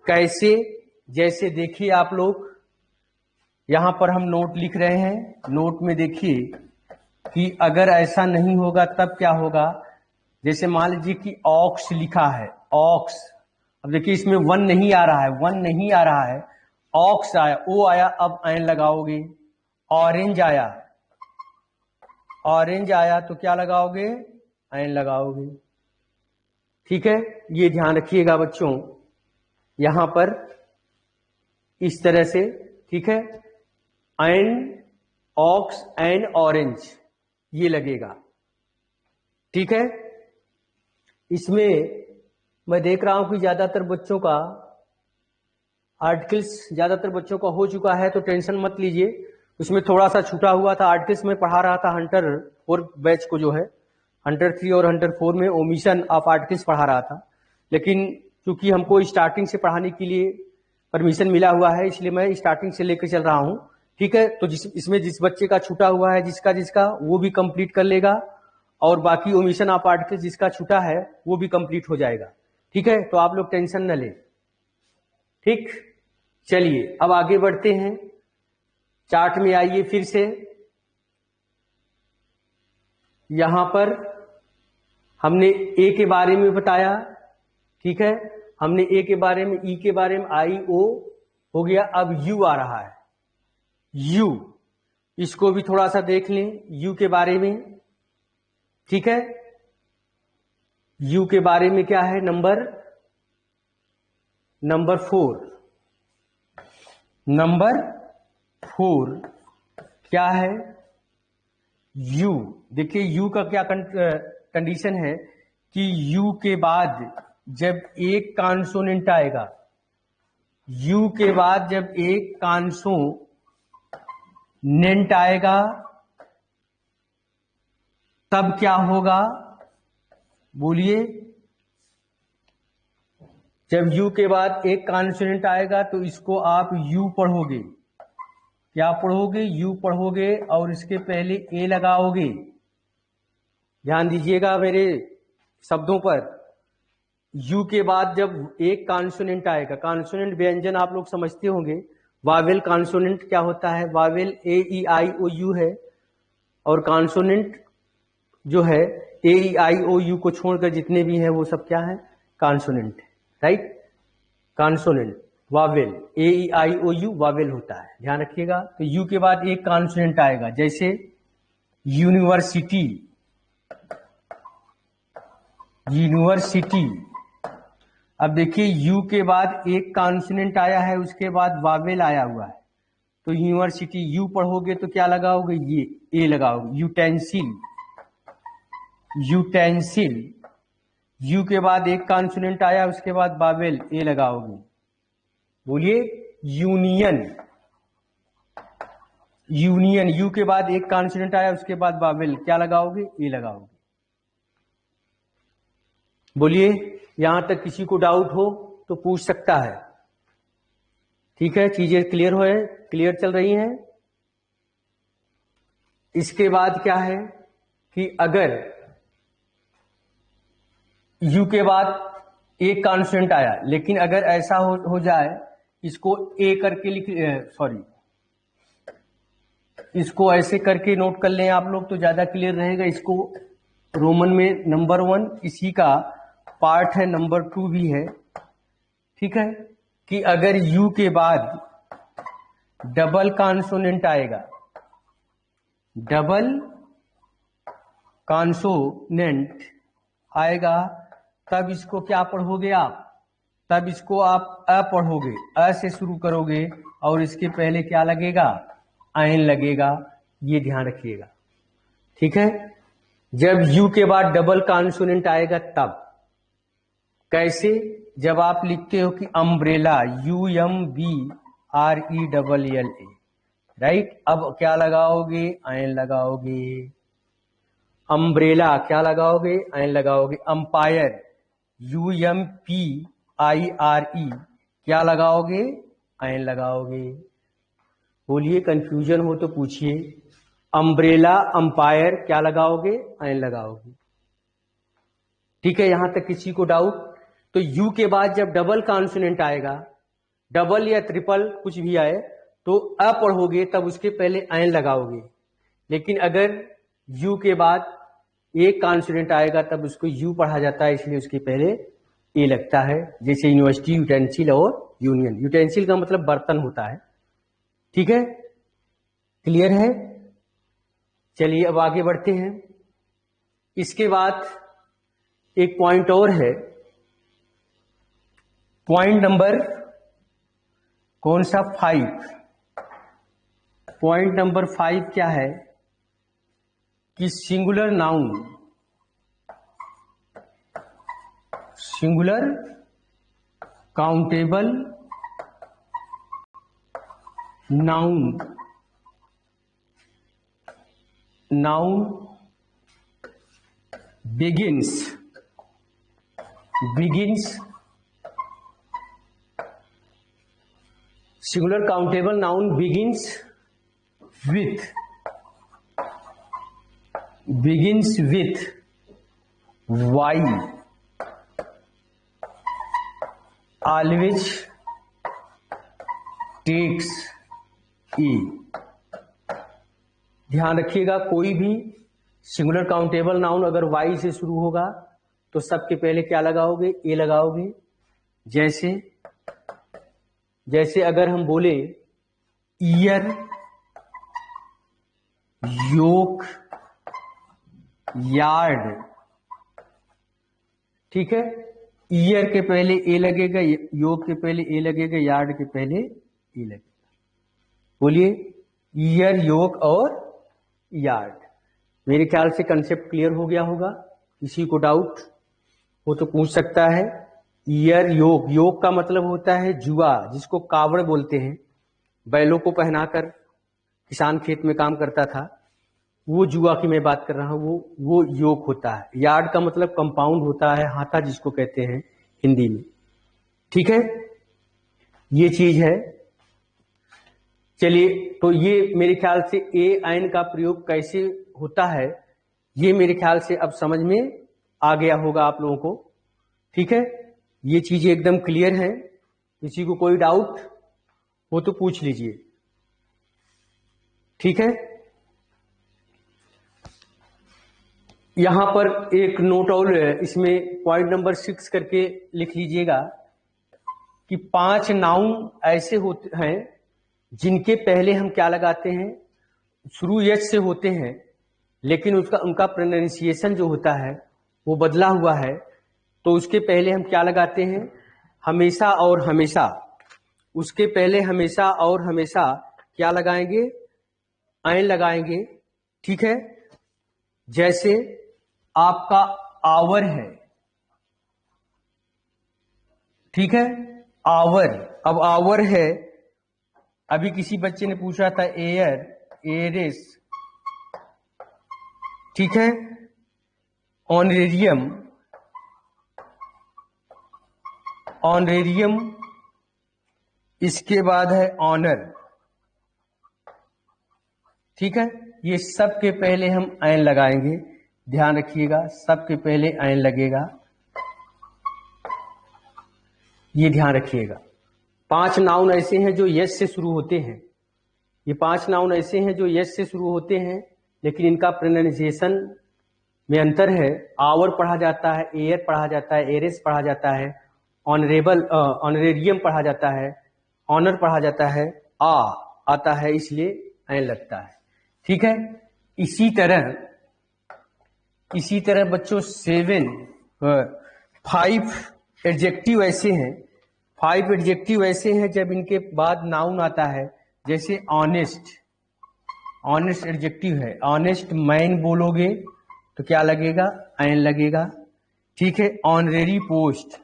कैसे, जैसे देखिए आप लोग यहां पर हम नोट लिख रहे हैं, नोट में देखिए कि अगर ऐसा नहीं होगा तब क्या होगा। जैसे मान लीजिए कि ऑक्स लिखा है, ऑक्स, अब देखिए इसमें वन नहीं आ रहा है, वन नहीं आ रहा है, ऑक्स आया, ओ आया, अब एन लगाओगे। ऑरेंज आया, ऑरेंज आया तो क्या लगाओगे, एन लगाओगे। ठीक है, ये ध्यान रखिएगा बच्चों, यहां पर इस तरह से। ठीक है, एन, ऑक्स, एन, ऑरेंज, ये लगेगा। ठीक है, इसमें मैं देख रहा हूं कि ज्यादातर बच्चों का आर्टिकल्स ज्यादातर बच्चों का हो चुका है, तो टेंशन मत लीजिए। उसमें थोड़ा सा छूटा हुआ था, आर्टिकल्स में पढ़ा रहा था हंटर 4 बैच को, जो है हंटर 3 और हंटर 4 में ओमिशन ऑफ आर्टिकल्स पढ़ा रहा था, लेकिन चूंकि हमको स्टार्टिंग से पढ़ाने के लिए परमिशन मिला हुआ है, इसलिए मैं स्टार्टिंग से लेकर चल रहा हूं। ठीक है, तो इसमें जिस बच्चे का छूटा हुआ है, जिसका वो भी कंप्लीट कर लेगा, और बाकी ओमिशन ऑफ आर्टिकल्स जिसका छूटा है वो भी कंप्लीट हो जाएगा। ठीक है, तो आप लोग टेंशन न लें। ठीक, चलिए अब आगे बढ़ते हैं। चार्ट में आइए फिर से। यहां पर हमने ए के बारे में बताया, ठीक है, हमने ए के बारे में, ई के बारे में, आई, ओ हो गया। अब यू आ रहा है, यू, इसको भी थोड़ा सा देख लें, यू के बारे में। ठीक है, यू के बारे में क्या है, नंबर 4 क्या है, यू। देखिए यू का क्या कंडीशन है कि यू के बाद जब एक कॉन्सोनेंट आएगा, यू के बाद जब एक कॉन्सोनेंट आएगा तब क्या होगा, बोलिए। जब यू के बाद एक कॉन्सोनेंट आएगा तो इसको आप यू पढ़ोगे, क्या पढ़ोगे, यू पढ़ोगे, और इसके पहले ए लगाओगे। ध्यान दीजिएगा मेरे शब्दों पर। यू के बाद जब एक कॉन्सोनेंट आएगा, कॉन्सोनेंट व्यंजन आप लोग समझते होंगे, वावेल कॉन्सोनेंट क्या होता है? Wavell A E I O you है, और कॉन्सोनेंट जो है ए ई आई ओ यू को छोड़कर जितने भी हैं वो सब क्या है? कॉन्सोनेंट है, right. Consonant vowel A E I O U vowel होता है, ध्यान रखिएगा। तो यू के बाद एक कॉन्सोनेंट आएगा, जैसे यूनिवर्सिटी, यूनिवर्सिटी। अब देखिए यू के बाद एक कॉन्सोनेंट आया है, उसके बाद वावेल आया हुआ है, तो यूनिवर्सिटी यू पढ़ोगे तो क्या लगाओगे? ये ए लगाओगे। यूटेंसिल, यूटेंसिल यू के बाद एक कॉन्सोनेंट आया, उसके बाद वावेल ए लगाओगे। बोलिए यूनियन, यूनियन यू के बाद एक कॉन्सोनेंट आया, उसके बाद वावेल क्या लगाओगे? ए लगाओगे। बोलिए यहां तक किसी को डाउट हो तो पूछ सकता है, ठीक है? चीजें क्लियर हो, क्लियर चल रही हैं। इसके बाद क्या है कि अगर यू के बाद एक कॉन्स्टेंट आया, लेकिन अगर ऐसा हो जाए, इसको ए करके लिख, सॉरी, इसको ऐसे करके नोट कर लें आप लोग तो ज्यादा क्लियर रहेगा। इसको रोमन में नंबर 1 इसी का पार्ट है, नंबर 2 भी है, ठीक है? कि अगर यू के बाद डबल कॉन्सोनेंट आएगा, डबल कॉन्सोनेंट आएगा, तब इसको क्या पढ़ोगे आप? तब इसको आप अ पढ़ोगे, अ से शुरू करोगे, और इसके पहले क्या लगेगा? आयन लगेगा। ये ध्यान रखिएगा, ठीक है? जब यू के बाद डबल कॉन्सोनेंट आएगा तब। कैसे? जब आप लिखते हो कि umbrella, U M B R E double L A, right. अब क्या लगाओगे? आयन लगाओगे। अम्ब्रेला क्या लगाओगे? आयन लगाओगे। Umpire, U M P I R E, क्या लगाओगे? आयन लगाओगे। बोलिए कंफ्यूजन हो तो पूछिए। अम्ब्रेला, अंपायर क्या लगाओगे? आयन लगाओगे, ठीक है? यहां तक किसी को डाउट? तो यू के बाद जब डबल कॉन्सोनेंट आएगा, डबल या ट्रिपल कुछ भी आए, तो अ पढ़ोगे, तब उसके पहले आयन लगाओगे। लेकिन अगर यू के बाद एक कॉन्सोनेंट आएगा, तब उसको यू पढ़ा जाता है, इसलिए उसके पहले ए लगता है। जैसे यूनिवर्सिटी, यूटेंसिल और यूनियन। यूटेंसिल का मतलब बर्तन होता है, ठीक है? क्लियर है? चलिए अब आगे बढ़ते हैं। इसके बाद एक पॉइंट और है, पॉइंट नंबर कौन सा? 5। पॉइंट नंबर 5 क्या है कि singular noun, singular countable noun, noun begins singular countable noun begins with y, always takes e। ध्यान रखिएगा, कोई भी सिंगुलर काउंटेबल नाउन अगर y से शुरू होगा तो सबके पहले क्या लगाओगे? ए लगाओगे। जैसे अगर हम बोले ईयर, योक, यार्ड, ठीक है? ईयर के पहले ए लगेगा, योक के पहले ए लगेगा, यार्ड के पहले ए लगेगा। बोलिए ईयर, योक और यार्ड। मेरे ख्याल से कंसेप्ट क्लियर हो गया होगा। किसी को डाउट हो तो पूछ सकता है। ईयर, योक, योक का मतलब होता है जुआ, जिसको कावड़ बोलते हैं। बैलों को पहनाकर किसान खेत में काम करता था, वो जुआ की मैं बात कर रहा हूं, वो योक होता है। यार्ड का मतलब कंपाउंड होता है, हाथा जिसको कहते हैं हिंदी में, ठीक है? ये चीज है। चलिए, तो ये मेरे ख्याल से ए आयन का प्रयोग कैसे होता है, ये मेरे ख्याल से अब समझ में आ गया होगा आप लोगों को, ठीक है? ये चीजें एकदम क्लियर है। किसी को कोई डाउट? वो तो पूछ लीजिए, ठीक है। यहां पर एक नोट और है, इसमें पॉइंट नंबर 6 करके लिख लीजिएगा कि 5 नाउन ऐसे होते हैं जिनके पहले हम क्या लगाते हैं, शुरू एच से होते हैं, लेकिन उनका प्रोनाउंसिएशन जो होता है वो बदला हुआ है। तो उसके पहले हम क्या लगाते हैं, हमेशा और हमेशा। उसके पहले हमेशा और हमेशा क्या लगाएंगे, ऐन लगाएंगे, ठीक है। जैसे आपका आवर है, ठीक है, आवर। अब आवर है, अभी किसी बच्चे ने पूछा था एयर, एरिस, ठीक है। ऑनरेरियम, ऑनरेरियम, इसके बाद है ऑनर, ठीक है। ये सब के पहले हम ऐन लगाएंगे, ध्यान रखिएगा, सबके पहले ऐन लगेगा, ये ध्यान रखिएगा। 5 नाउन ऐसे हैं जो यस से शुरू होते हैं, ये 5 नाउन ऐसे हैं जो यस से शुरू होते हैं, लेकिन इनका प्रोनाउंसिएशन में अंतर है। आवर पढ़ा जाता है, एयर पढ़ा जाता है, एरेस पढ़ा जाता है, ऑनरेबल ऑनरेरियम पढ़ा जाता है, ऑनर पढ़ा जाता है, आता है, इसलिए ऐन लगता है, ठीक है। इसी तरह बच्चों 5 एडजेक्टिव ऐसे हैं, 5 एडजेक्टिव ऐसे हैं जब इनके बाद नाउन आता है, जैसे ऑनेस्ट, ऑनेस्ट एडजेक्टिव है। ऑनेस्ट मैन बोलोगे तो क्या लगेगा, ऐन लगेगा, ठीक है। ऑनरेरी पोस्ट,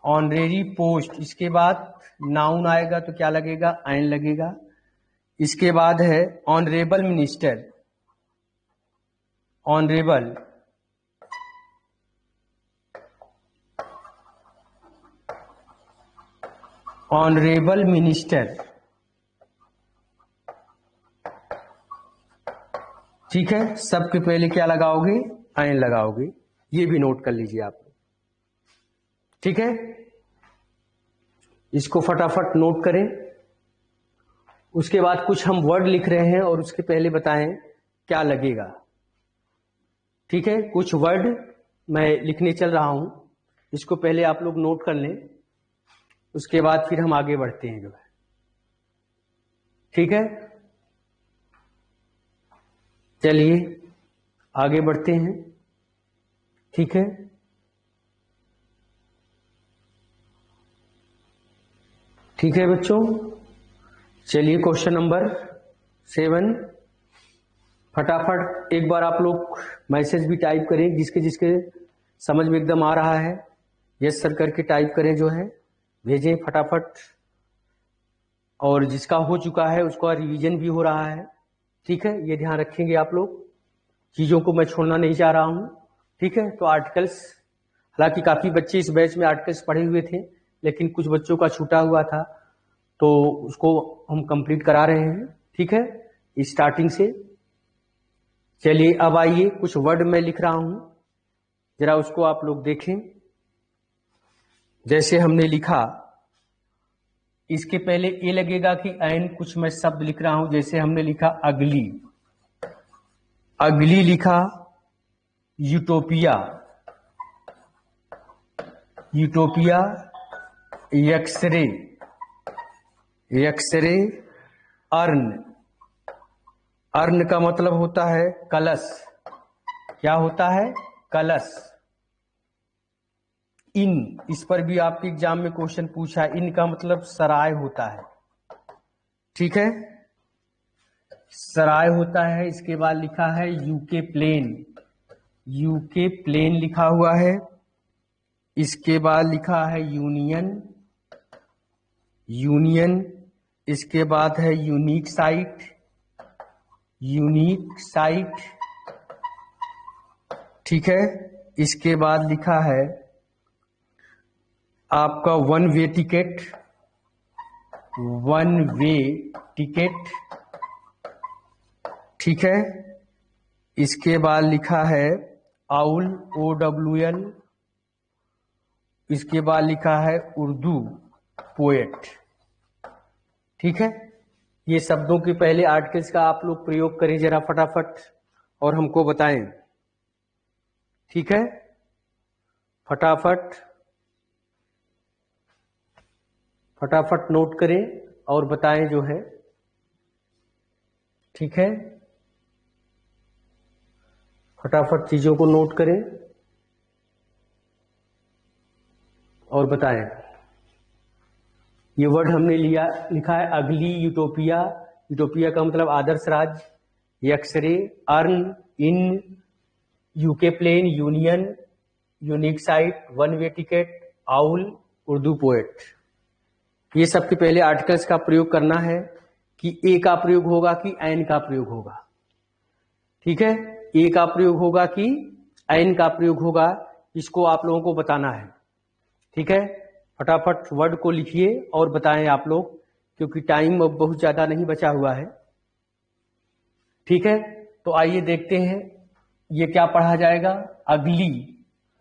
ऑनरेरी पोस्ट, इसके बाद नाउन आएगा तो क्या लगेगा, ऐन लगेगा। इसके बाद है honourable minister, honourable, honourable minister, ठीक है। सबके पहले क्या लगाओगे, ऐन लगाओगे, ये भी नोट कर लीजिए आप, ठीक है। इसको फटाफट नोट करें। उसके बाद कुछ हम वर्ड लिख रहे हैं और उसके पहले बताएं क्या लगेगा, ठीक है। कुछ वर्ड मैं लिखने चल रहा हूं, इसको पहले आप लोग नोट कर लें, उसके बाद फिर हम आगे बढ़ते हैं जो है, ठीक है। चलिए आगे बढ़ते हैं, ठीक है। ठीक है बच्चों, चलिए क्वेश्चन नंबर 7, फटाफट एक बार आप लोग मैसेज भी टाइप करें, जिसके जिसके समझ में एकदम आ रहा है यस सर करके टाइप करें, जो है भेजें फटाफट। और जिसका हो चुका है उसका रिवीजन भी हो रहा है, ठीक है। ये ध्यान रखेंगे आप लोग, चीजों को मैं छोड़ना नहीं चाह रहा हूं, ठीक है। तो आर्टिकल्स, हालांकि काफी बच्चे इस बैच में आर्टिकल्स पढ़े हुए थे, लेकिन कुछ बच्चों का छूटा हुआ था, तो उसको हम कंप्लीट करा रहे हैं, ठीक है, स्टार्टिंग से। चलिए अब आइए, कुछ वर्ड मैं लिख रहा हूं, जरा उसको आप लोग देखें। जैसे हमने लिखा, इसके पहले ए लगेगा कि ऐन, कुछ मैं शब्द लिख रहा हूं, जैसे हमने लिखा अगली, अगली लिखा, utopia, utopia, x ray, x ray, urn, urn का मतलब होता है कलश, क्या होता है, कलश। इन, इस पर भी आपके एग्जाम में क्वेश्चन पूछा, इन का मतलब सराय होता है, ठीक है, सराय होता है। इसके बाद लिखा है यूके प्लेन, यूके प्लेन लिखा हुआ है। इसके बाद लिखा है यूनियन, यूनियन। इसके बाद है यूनिक साइट, यूनिक साइट, ठीक है। इसके बाद लिखा है आपका one way ticket, one way ticket, ठीक है। इसके बाद लिखा है आउल, OWL। इसके बाद लिखा है उर्दू पोएट, ठीक है, ये शब्दों के पहले आर्टिकल्स का आप लोग प्रयोग करें जरा फटाफट और हमको बताएं। ठीक है, फटाफट फटाफट नोट करें और बताएं जो है। ठीक है, फटाफट चीजों को नोट करें और बताएं। ये वर्ड हमने लिखा है अगली, यूटोपिया, यूटोपिया का मतलब आदर्श राज्य, X-ray, urn, inn, UK plane, union, unique sight, one way ticket, owl, Urdu poet. ये सबके पहले आर्टिकल्स का प्रयोग करना है कि ए का प्रयोग होगा कि एन का प्रयोग होगा। ठीक है, ए का प्रयोग होगा कि एन का प्रयोग होगा, इसको आप लोगों को बताना है। ठीक है, फटाफट वर्ड को लिखिए और बताएं आप लोग, क्योंकि टाइम अब बहुत ज्यादा नहीं बचा हुआ है। ठीक है, तो आइए देखते हैं ये क्या पढ़ा जाएगा। अगली,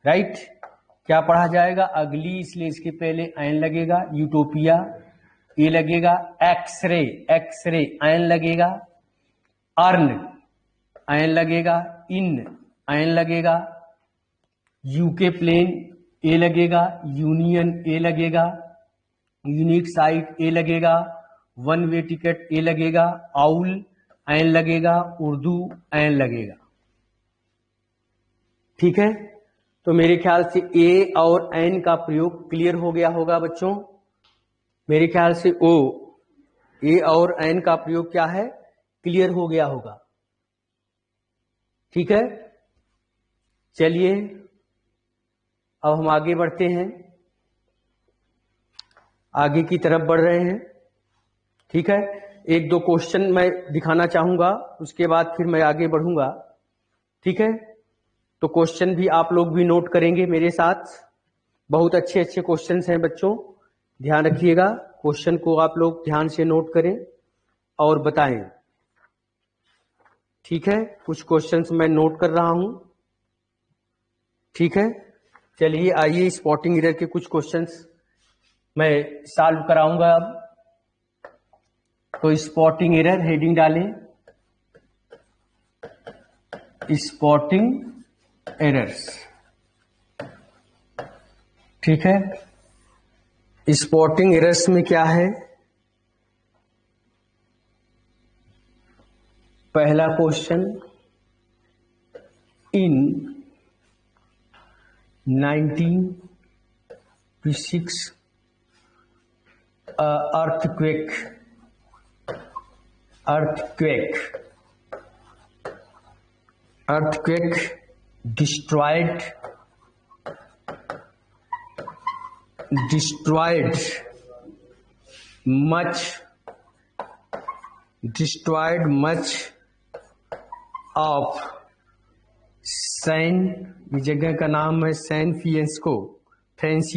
राइट, क्या पढ़ा जाएगा? अगली, इसलिए इसके पहले एन लगेगा। यूटोपिया ए लगेगा। एक्सरे, एक्सरे एन लगेगा। अर्न एन लगेगा। इन एन लगेगा। यूके प्लेन ए लगेगा। यूनियन ए लगेगा। यूनिक साइट ए लगेगा। वन वे टिकट ए लगेगा। आउल एन लगेगा। उर्दू एन लगेगा। ठीक है, तो मेरे ख्याल से ए और एन का प्रयोग क्लियर हो गया होगा बच्चों। मेरे ख्याल से ए और एन का प्रयोग क्या है, क्लियर हो गया होगा। ठीक है, चलिए अब हम आगे बढ़ते हैं, आगे की तरफ बढ़ रहे हैं। ठीक है, एक दो क्वेश्चन मैं दिखाना चाहूंगा, उसके बाद फिर मैं आगे बढ़ूंगा। ठीक है, तो क्वेश्चन भी आप लोग भी नोट करेंगे मेरे साथ। बहुत अच्छे अच्छे क्वेश्चंस हैं बच्चों, ध्यान रखिएगा। क्वेश्चन को आप लोग ध्यान से नोट करें और बताएं। ठीक है, कुछ क्वेश्चंस मैं नोट कर रहा हूं। ठीक है, चलिए आइए स्पॉटिंग एरर के कुछ क्वेश्चंस मैं सॉल्व कराऊंगा अब। तो स्पॉटिंग एरर हेडिंग डालें, स्पॉटिंग एरर्स। ठीक है, स्पॉटिंग एरर्स में क्या है? पहला question, in 1926 earthquake destroyed much of San, ये जगह का नाम है सैन फ्रांसिस्को, फ्रांस,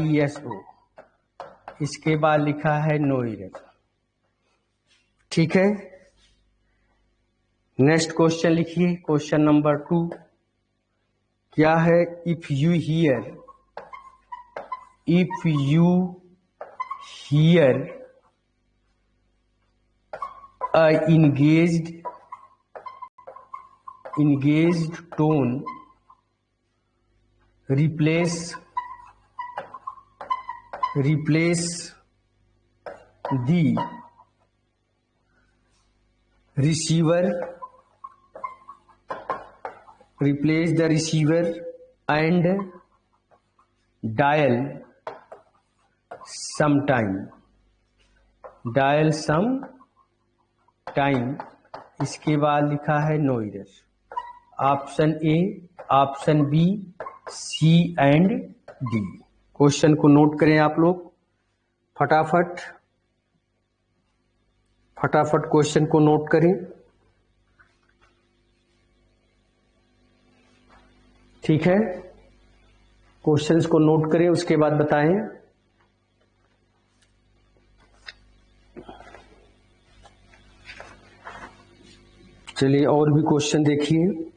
FRANCISCO। इसके बाद लिखा है नो एरर। ठीक है, नेक्स्ट क्वेश्चन लिखिए, क्वेश्चन नंबर 2 क्या है? If you hear engaged tone, replace the receiver and dial some time। इसके बाद लिखा है no error. Option A, option B, C and D. Question को नोट करें आप लोग फटाफट क्वेश्चन को नोट करें। ठीक है, क्वेश्चंस को नोट करें, उसके बाद बताएं। चलिए और भी क्वेश्चन देखिए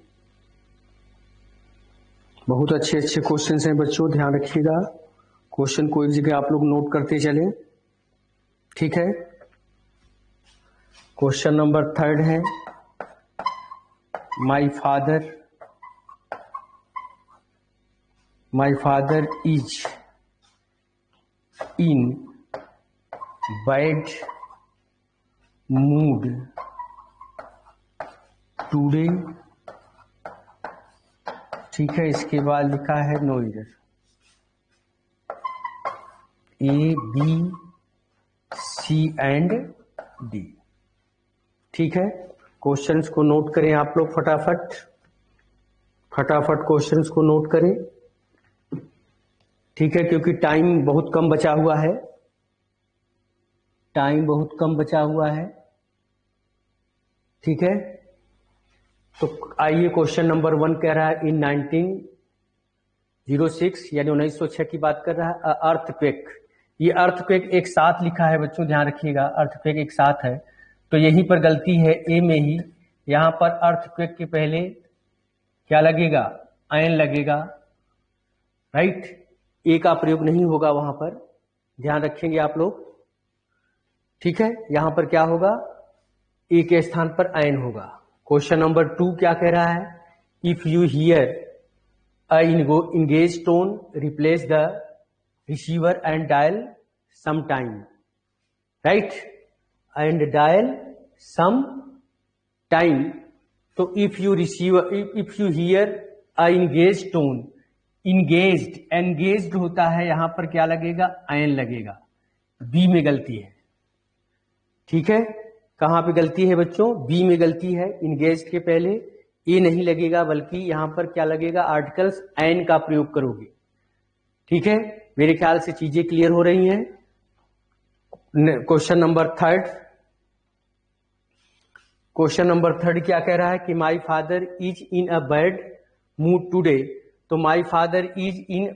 बहुत अच्छे अच्छे क्वेश्चन हैं बच्चों, ध्यान रखिएगा। क्वेश्चन को एक जगह आप लोग नोट करते चलें, ठीक है। क्वेश्चन नंबर 3 है, my father is in bad mood today, ठीक है। इसके बाद लिखा है no error, A B C and D, ठीक है। क्वेश्चंस को नोट करें आप लोग फटाफट क्वेश्चंस को नोट करें, ठीक है, क्योंकि टाइम बहुत कम बचा हुआ है, ठीक है। तो आइए, क्वेश्चन नंबर 1 कह रहा है इन 1906 यानी 1906 की बात कर रहा है, अर्थक्वेक। ये अर्थक्वेक एक साथ लिखा है बच्चों, ध्यान रखिएगा, अर्थक्वेक एक साथ है। तो यहीं पर गलती है, ए में ही, यहां पर अर्थक्वेक के पहले क्या लगेगा, आयन लगेगा, राइट। ए का प्रयोग नहीं होगा वहां पर, ध्यान रखेंगे आप लोग, ठीक है। यहां पर क्या होगा, ए के स्थान पर आयन होगा। क्वेश्चन नंबर 2 क्या कह रहा है, if you hear a engage tone replace the receiver and dial some time, right, and dial some time. तो if you hear a engage tone, engaged होता है, यहां पर क्या लगेगा, आयन लगेगा। बी में गलती है, ठीक है। कहां पे गलती है बच्चों, बी में गलती है। इंगेज्ड के पहले ए नहीं लगेगा, बल्कि यहां पर क्या लगेगा, आर्टिकल्स एन का प्रयोग करोगे, ठीक है। मेरे ख्याल से चीजें क्लियर हो रही हैं। क्वेश्चन नंबर 3 क्या कह रहा है कि my father is in a bad mood today. तो my father is in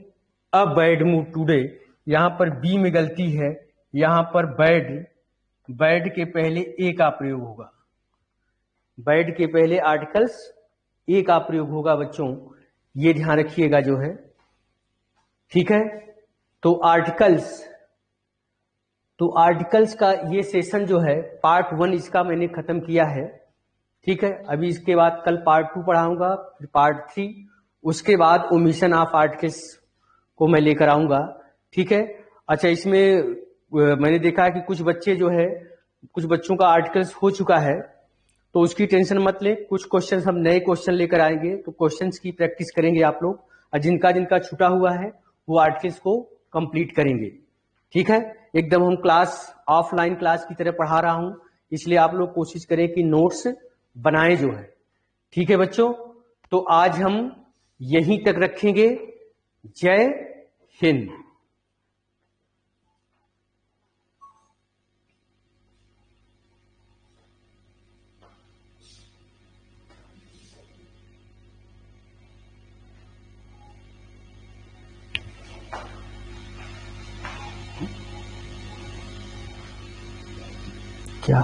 a bad mood today, यहां पर बी में गलती है, यहां पर बैड के पहले ए का प्रयोग होगा, बैड के पहले आर्टिकल्स ए का प्रयोग होगा बच्चों, ये ध्यान रखिएगा जो है, ठीक है। तो आर्टिकल्स का ये सेशन जो है, पार्ट 1 इसका मैंने खत्म किया है, ठीक है। अभी इसके बाद कल पार्ट 2 पढ़ाऊंगा, फिर पार्ट 3, उसके बाद ओमिशन ऑफ आर्टिकल्स को मैं लेकर आऊंगा, ठीक है। अच्छा, इसमें मैंने देखा है कि कुछ बच्चों का आर्टिकल्स हो चुका है, तो उसकी टेंशन मत ले, कुछ क्वेश्चन हम नए क्वेश्चन लेकर आएंगे, तो क्वेश्चंस की प्रैक्टिस करेंगे आप लोग, और जिनका छूटा हुआ है वो आर्टिकल्स को कंप्लीट करेंगे, ठीक है। एकदम हम ऑफलाइन क्लास की तरह पढ़ा रहा हूं, इसलिए आप लोग कोशिश करें कि नोट्स बनाएं जो है, ठीक है बच्चों। तो आज हम यहीं तक रखेंगे। जय हिंद। क्या